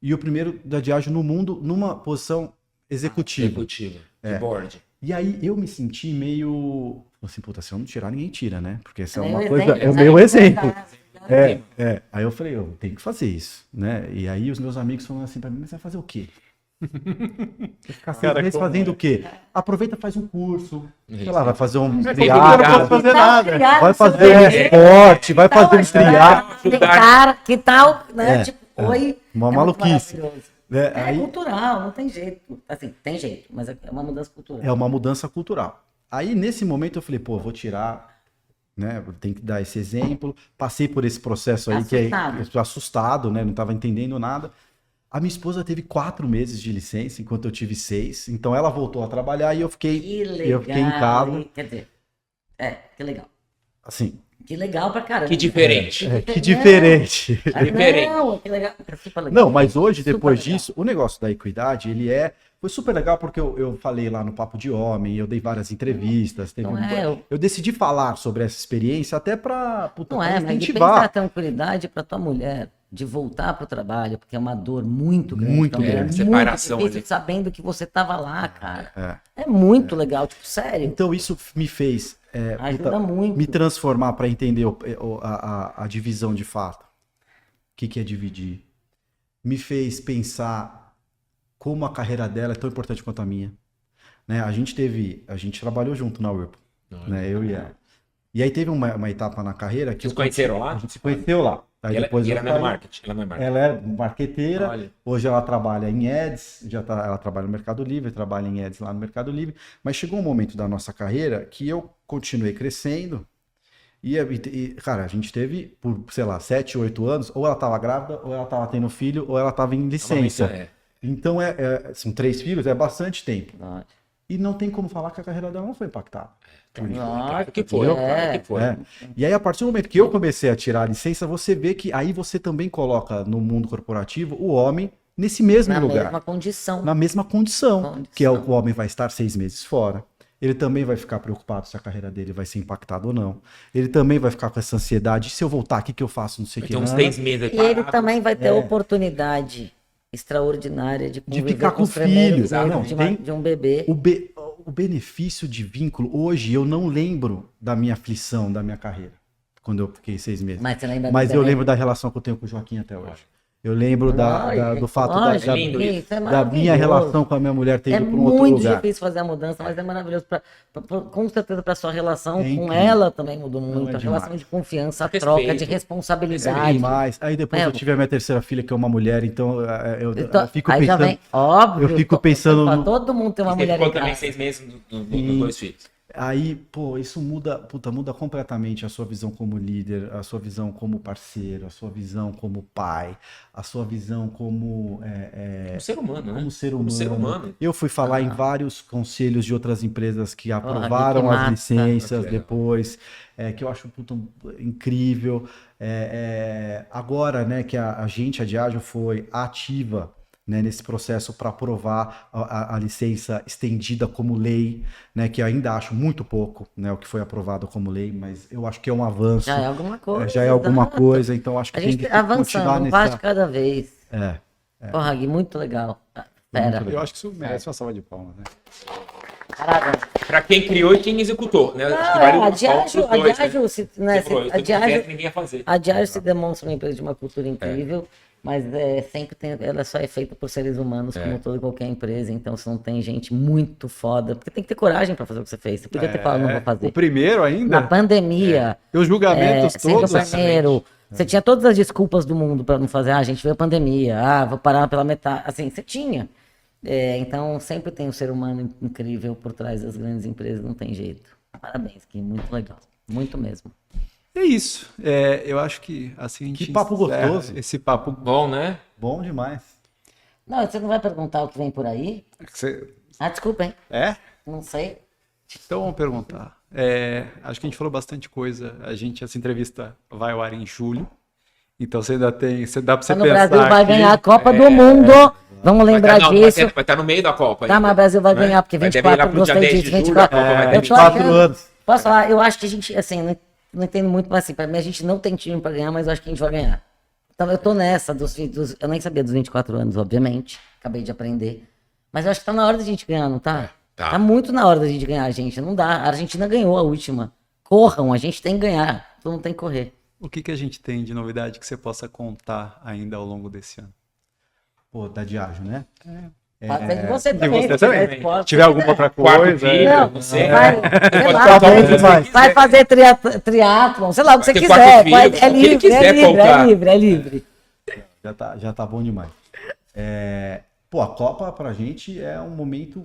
e o primeiro da Diageo no mundo numa posição executiva. Executivo. De board. E aí eu me senti meio assim, puta, se eu não tirar, ninguém tira, né? Porque essa é meio uma coisa, exemplo, é o sabe? meu exemplo. É. Aí eu falei, eu tenho que fazer isso, né? E aí os meus amigos falando assim pra mim, mas você vai fazer o quê? Vai ficar 6 meses fazendo o quê? Aproveita, faz um curso, sei lá, vai fazer um Eu não triatlo, posso fazer nada. vai fazer esporte, vai fazer um triatlo, Que tal, né? Tipo, oi. uma é muito maluquice. maravilhoso. Né? É Aí cultural, não tem jeito. Assim, tem jeito, mas é uma mudança cultural. é uma mudança cultural. Aí nesse momento eu falei, pô, vou tirar, né? Tem que dar esse exemplo. Passei por esse processo aí que é assustado, né? Não estava entendendo nada. A minha esposa teve 4 meses de licença, enquanto eu tive 6. Então ela voltou a trabalhar e eu fiquei em casa. Quer dizer, que legal. Assim, Que legal pra caramba. Que diferente. que diferente. Diferente. Não, que legal. Super legal. Não, mas hoje, Super depois legal. disso, o negócio da equidade, foi super legal porque eu falei lá no Papo de Homem, eu dei várias entrevistas, eu decidi falar sobre essa experiência até para Não é, mas de pensar a tranquilidade para tua mulher de voltar para o trabalho, porque é uma dor muito grande. Muito também. grande. É Separação muito difícil, ali. sabendo que você tava lá, cara. É muito legal, tipo, sério. Então isso me fez Ajuda muito. me transformar para entender a divisão de fato. O que é dividir? Me fez pensar como a carreira dela é tão importante quanto a minha. Né? A gente trabalhou junto na Whirlpool, né? Eu e ela. E aí teve uma etapa na carreira que Vocês conheceram lá? A gente se conheceu lá. Aí depois ela eu não é do saí. marketing. Ela não é marketing. Ela é marqueteira, Olha. hoje ela trabalha em Ads, ela trabalha no Mercado Livre, trabalha em Ads lá no Mercado Livre, mas chegou um momento da nossa carreira que eu continuei crescendo e cara, a gente teve por, sei lá, 7, 8 anos, ou ela estava grávida, ou ela estava tendo filho, ou ela estava em licença. Então, são 3 filhos, é bastante tempo. E não tem como falar que a carreira dela não foi impactada. Claro que foi. É. Claro que foi. E aí, a partir do momento que eu comecei a tirar a licença, você vê que aí você também coloca no mundo corporativo o homem nesse mesmo lugar. mesma condição. Na mesma condição. Que é o homem vai estar 6 meses fora. Ele também vai ficar preocupado se a carreira dele vai ser impactada ou não. Ele também vai ficar com essa ansiedade. Se eu voltar, o que eu faço? Não sei o que. Tem uns 6 meses aí E ele parado. também vai ter oportunidade extraordinária de conviver ficar com os tremores filho. Não, de um bebê. O benefício de vínculo, hoje eu não lembro da minha aflição, da minha carreira, quando eu fiquei 6 meses. Mas você lembra Mas do eu bebê? lembro da relação que eu tenho com o Joaquim até hoje. Eu lembro do fato Lógico, da- lindo isso é da minha maravilhoso. relação com a minha mulher ter É ido para um outro muito lugar. difícil fazer a mudança, mas é maravilhoso. Com certeza, para sua relação É com incrível. ela também mudou muito. é a relação demais. de confiança, a Respeito. troca, de É responsabilidade. demais. Aí depois É, eu tive a minha terceira filha, que é uma mulher, então eu Então, fico aí já pensando. vem, óbvio. eu fico pensando no- Todo mundo tem uma E você mulher ficou em também casa. 6 meses nos 2 filhos. Aí, pô, isso muda completamente a sua visão como líder, a sua visão como parceiro, a sua visão como pai, a sua visão como Um ser humano, né? como ser Como humano. ser humano. Eu fui falar em vários conselhos de outras empresas que que aprovaram as massa. licenças Que legal. depois, que eu acho incrível. Agora, né, que a Diageo foi ativa, né, nesse processo para aprovar a licença estendida como lei, né, que eu ainda acho muito pouco, né, o que foi aprovado como lei, mas eu acho que é um avanço. Já é alguma coisa. Já é alguma exato. coisa, então acho que A tem gente que avançando, continuar um passo de nessa... cada vez. É. Porra, Gui, muito legal. Pera. Eu acho que isso merece uma salva de palmas, né? Parada. Pra quem criou e quem executou, né? Acho que Não, vale a uma palma pros Diageo, dois, né? se, né, Você falou, se- se a eu Diageo, quisesse, ninguém ia fazer. a Diageo se demonstra uma empresa de uma cultura incrível, mas sempre tem, ela só é feita por seres humanos, como toda e qualquer empresa, então você não tem gente muito foda, porque tem que ter coragem pra fazer o que você fez. Você podia ter falado, não vou O fazer. primeiro ainda? Na pandemia, E os julgamentos sendo todos. o primeiro, você tinha todas as desculpas do mundo pra não fazer, a gente veio a pandemia, vou parar pela metade, assim, você tinha. Então sempre tem um ser humano incrível por trás das grandes empresas, não tem jeito. Parabéns, Gui, muito legal, muito mesmo. É isso. Eu acho que assim a gente Que papo encerra gostoso. Esse papo. Bom, né? Bom demais. Não, você não vai perguntar o que vem por aí? Desculpa, hein? É? Não sei. Então vamos perguntar. Acho que a gente falou bastante coisa. Essa entrevista vai ao ar em julho. Então você ainda tem. Dá pra você Quando o pensar. Brasil vai que- ganhar a Copa do Mundo, vamos lembrar disso. Vai estar no meio da Copa. Tá, mas o Brasil vai ganhar, porque Vai 24, lá pro dia gostei 10 disso, de julho, a 24. Copa vai Eu ter tô 24 achando- anos. Posso falar? Eu acho que a gente, assim, não entendo muito, mas assim, pra mim a gente não tem time pra ganhar, mas eu acho que a gente vai ganhar. Então eu tô nessa eu nem sabia dos 24 anos, obviamente, acabei de aprender. Mas eu acho que tá na hora da gente ganhar, não tá? tá. Tá muito na hora da gente ganhar, gente. Não dá. A Argentina ganhou a última. Corram, a gente tem que ganhar. Todo mundo tem que correr. O que a gente tem de novidade que você possa contar ainda ao longo desse ano? Pô, da Diageo, né? Pode ser de você também. você se também. tiver esporte. Se tiver alguma outra Quarto coisa. filho, Não, não sei. vai, sei lá, Tá bom vai- demais. vai fazer triatlon, sei lá, o que você ter quiser. quatro Vai- filhos, é o que ele livre, quiser é livre, é contar. livre, é livre. Já tá bom demais. Pô, a Copa pra gente é um momento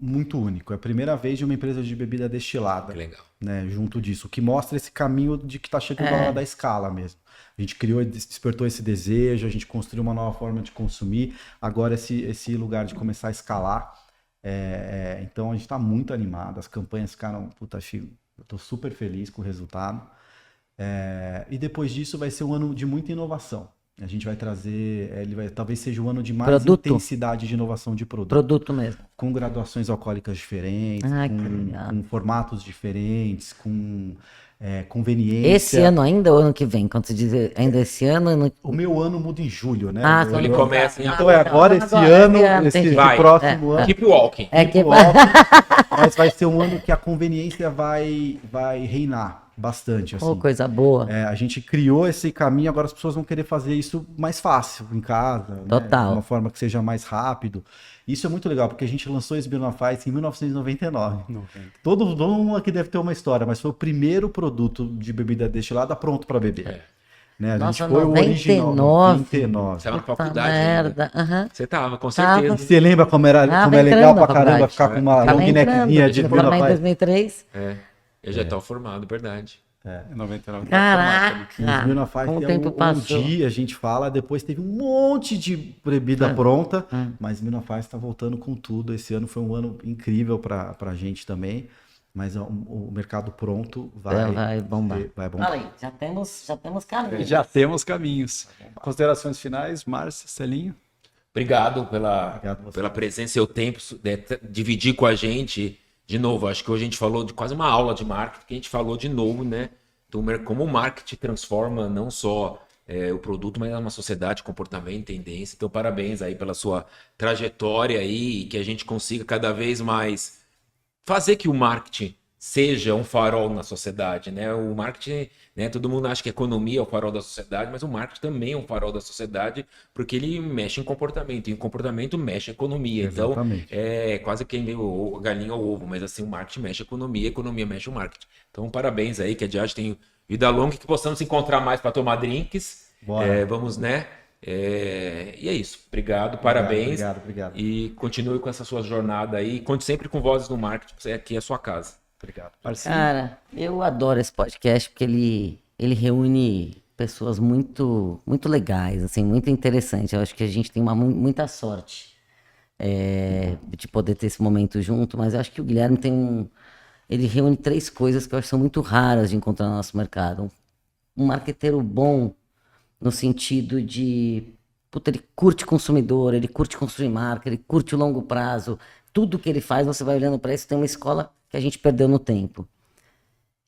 muito único. É a primeira vez de uma empresa de bebida destilada, Que legal. né, junto disso, o que mostra esse caminho de que tá chegando a hora da escala mesmo. A gente criou, despertou esse desejo, a gente construiu uma nova forma de consumir, agora esse lugar de começar a escalar. Então a gente tá muito animado, as campanhas ficaram, puta, eu tô super feliz com o resultado. E depois disso vai ser um ano de muita inovação. A gente vai trazer, talvez seja o ano de mais Produto. intensidade de inovação de produto. Produto mesmo. Com graduações alcoólicas diferentes, Ah, que legal. com formatos diferentes, com conveniência. Esse ano ainda ou ano que vem? Quando você diz ainda esse ano... O meu ano muda em julho, né? Ah, O só Ele ano- começa em Então agora, esse ano, esse entendi. Vai. próximo ano. Keep walking. É que... Mas vai ser um ano que a conveniência vai reinar bastante. Assim. Pô, coisa boa. A gente criou esse caminho, agora as pessoas vão querer fazer isso mais fácil, em casa. Né? Total. De uma forma que seja mais rápido. Isso é muito legal, porque a gente lançou esse Smirnoff Ice em 1999. Todo mundo aqui deve ter uma história, mas foi o primeiro produto de bebida destilada pronto para beber. Né? A Nossa, gente foi o original. 99. Você tava na Puta faculdade. merda. Aham. Você tava, com Tava. certeza. Você lembra como é Tava legal entrando pra na caramba faculdade. ficar com uma Tava long neckzinha de me formei em Smirnoff Ice? 2003. Eu já tô formado, verdade. 99. Caraca. Smirnoff Ice Como o é tempo passou. dia, a gente fala, depois teve um monte de bebida pronta, mas Smirnoff Ice tá voltando com tudo. Esse ano foi um ano incrível pra gente também, mas o mercado pronto Vai bombar. vai bombar. Olha aí, já temos caminho. Já temos caminhos. Considerações finais, Márcio, Celinho? Obrigado Obrigado você. pela presença e seu tempo, dividir com a gente. De novo, acho que hoje a gente falou de quase uma aula de marketing, que a gente falou de novo, né? Como o marketing transforma não só o produto, mas é uma sociedade, comportamento, tendência. Então, parabéns aí pela sua trajetória aí, e que a gente consiga cada vez mais fazer que o marketing seja um farol na sociedade, né? O marketing, né? Todo mundo acha que a economia é o farol da sociedade, mas o marketing também é um farol da sociedade, porque ele mexe em comportamento, e o comportamento mexe a economia. Exatamente. Então, é quase quem deu a galinha ao ovo, mas assim, o marketing mexe a economia mexe o marketing. Então, parabéns aí, que a Diageo tem vida longa, que possamos se encontrar mais para tomar drinks. Bora. Vamos, né? E é isso. Obrigado, parabéns. Obrigado. E continue com essa sua jornada aí. Conte sempre com Vozes no Marketing, porque aqui é a sua casa. Obrigado. Cara, eu adoro esse podcast porque ele reúne pessoas muito, muito legais, assim, muito interessantes. Eu acho que a gente tem muita sorte de poder ter esse momento junto, mas eu acho que o Guilherme ele reúne 3 coisas que eu acho que são muito raras de encontrar no nosso mercado. Um marqueteiro bom no sentido de, puta, ele curte consumidor, ele curte construir marca, ele curte o longo prazo. Tudo que ele faz, você vai olhando para isso, tem uma escola que a gente perdeu no tempo.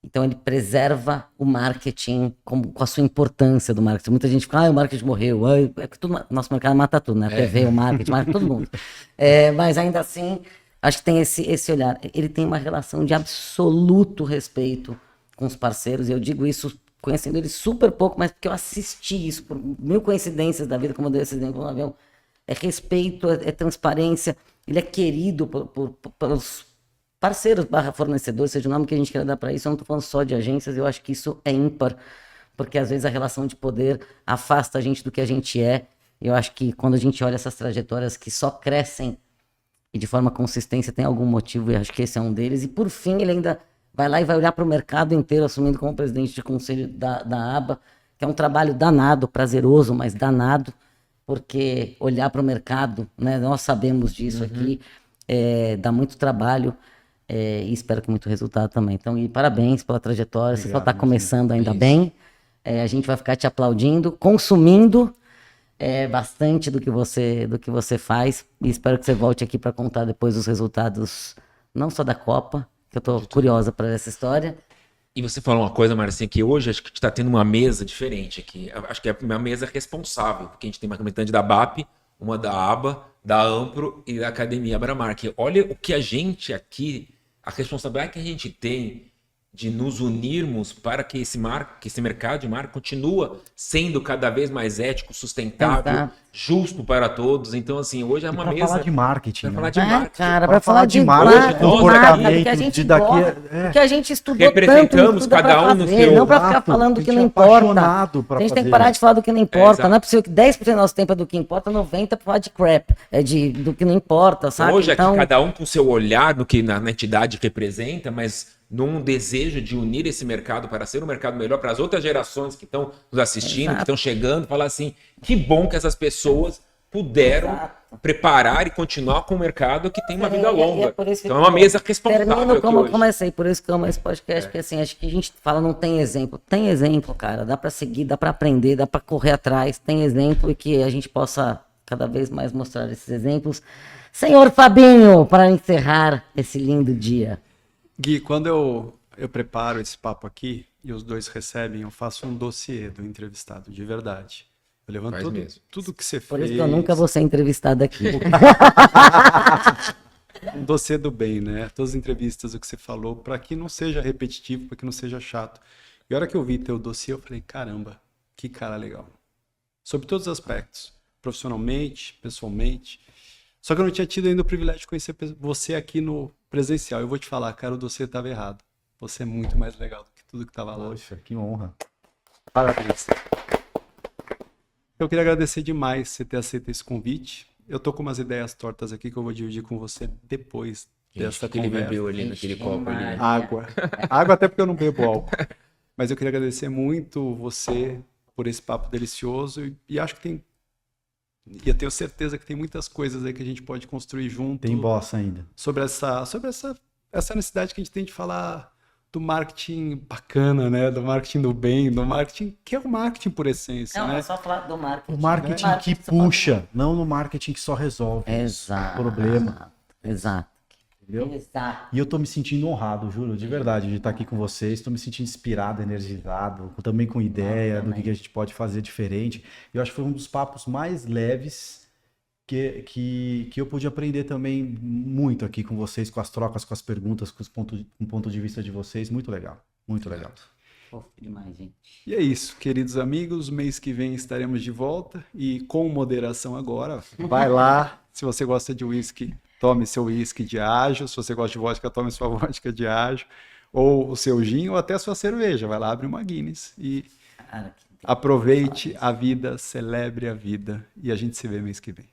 Então ele preserva o marketing com a sua importância do marketing. Muita gente fala, o marketing morreu. Nosso mercado mata tudo, né? A TV, o marketing, todo mundo. Mas ainda assim, acho que tem esse olhar. Ele tem uma relação de absoluto respeito com os parceiros, e eu digo isso conhecendo ele super pouco, mas porque eu assisti isso por 1000 coincidências da vida, como eu dei esse exemplo no avião. É respeito, é transparência, ele é querido pelos parceiros / fornecedores, seja o nome que a gente queira dar para isso. Eu não estou falando só de agências, eu acho que isso é ímpar, porque às vezes a relação de poder afasta a gente do que a gente é. Eu acho que quando a gente olha essas trajetórias que só crescem e de forma consistente, tem algum motivo, e acho que esse é um deles. E por fim, ele ainda vai lá e vai olhar para o mercado inteiro, assumindo como presidente de conselho da ABA, que é um trabalho danado, prazeroso, mas danado, porque olhar para o mercado, né, nós sabemos disso aqui, dá muito trabalho. E espero que muito resultado também. Então, e parabéns pela trajetória. Você só está começando ainda bem. A gente vai ficar te aplaudindo, consumindo bastante do que você faz. E espero que você volte aqui para contar depois os resultados, não só da Copa, que eu estou curiosa para essa história. E você falou uma coisa, Marcinha, que hoje acho que a gente está tendo uma mesa diferente aqui. Acho que é uma mesa responsável, porque a gente tem uma representante da BAP, uma da ABA, da Ampro e da Academia Abramark. Olha o que a gente aqui, a responsabilidade que a gente tem de nos unirmos para que esse mercado de marca continua sendo cada vez mais ético, sustentável, justo para todos. Então, assim, hoje é uma mesa... Para falar de marketing, Para falar de marketing. Cara, para falar de marketing, comportamento, que a gente gosta, que a gente estudou representamos tanto, cada um no seu... Não para ficar falando do que não importa. A gente tem que parar de falar do que não importa. Não é possível que 10% do nosso tempo é do que importa, 90% para falar de crap, do que não importa, sabe? Hoje aqui cada um com o seu olhar no que na entidade representa, mas num desejo de unir esse mercado para ser um mercado melhor para as outras gerações que estão nos assistindo, que estão chegando, falar assim, que bom que essas pessoas puderam preparar e continuar com o mercado que tem uma vida longa. Então é uma mesa responsável. Termino como eu comecei, por isso que eu amo esse podcast, porque assim, acho que a gente fala, não tem exemplo. Tem exemplo, cara, dá para seguir, dá para aprender, dá para correr atrás, tem exemplo, e que a gente possa cada vez mais mostrar esses exemplos. Senhor Fabinho, para encerrar esse lindo dia. Gui, quando eu preparo esse papo aqui e os dois recebem, eu faço um dossiê do entrevistado, de verdade. Eu levanto tudo que você fez. Por isso que eu nunca vou ser entrevistado aqui. Um dossiê do bem, né? Todas as entrevistas, o que você falou, para que não seja repetitivo, para que não seja chato. E a hora que eu vi teu dossiê, eu falei, caramba, que cara legal. Sobre todos os aspectos, profissionalmente, pessoalmente. Só que eu não tinha tido ainda o privilégio de conhecer você aqui no presencial. Eu vou te falar, cara, o dossiê estava errado. Você é muito mais legal do que tudo que estava lá. Poxa, que honra. Parabéns. Eu queria agradecer demais você ter aceito esse convite. Eu tô com umas ideias tortas aqui que eu vou dividir com você depois dessa conversa. Ele bebeu ali naquele copo ali. Né? Água. Água até porque eu não bebo álcool. Mas eu queria agradecer muito você por esse papo delicioso e acho que e eu tenho certeza que tem muitas coisas aí que a gente pode construir junto. Tem bossa ainda. Sobre essa necessidade que a gente tem de falar do marketing bacana, né? Do marketing do bem, do marketing que é o marketing por essência, não, né? é só falar do marketing. O marketing que puxa, não no marketing que só resolve Exato. o problema. Exato. entendeu? Exato. E eu tô me sentindo honrado, juro, de verdade, de estar aqui com vocês. Tô me sentindo inspirado, energizado, também com ideia do que a gente pode fazer diferente. Eu acho que foi um dos papos mais leves que eu pude aprender também muito aqui com vocês, com as trocas, com as perguntas, com o ponto de vista de vocês. Muito legal, muito legal. Fofo demais, gente. E é isso, queridos amigos. Mês que vem estaremos de volta e com moderação agora. Vai lá. Se você gosta de whisky, tome seu whisky de ágio. Se você gosta de vodka, tome sua vodka de ágio. Ou o seu gin, ou até a sua cerveja. Vai lá, abre uma Guinness e Cara, que aproveite a vida, celebre a vida. E a gente se vê mês que vem.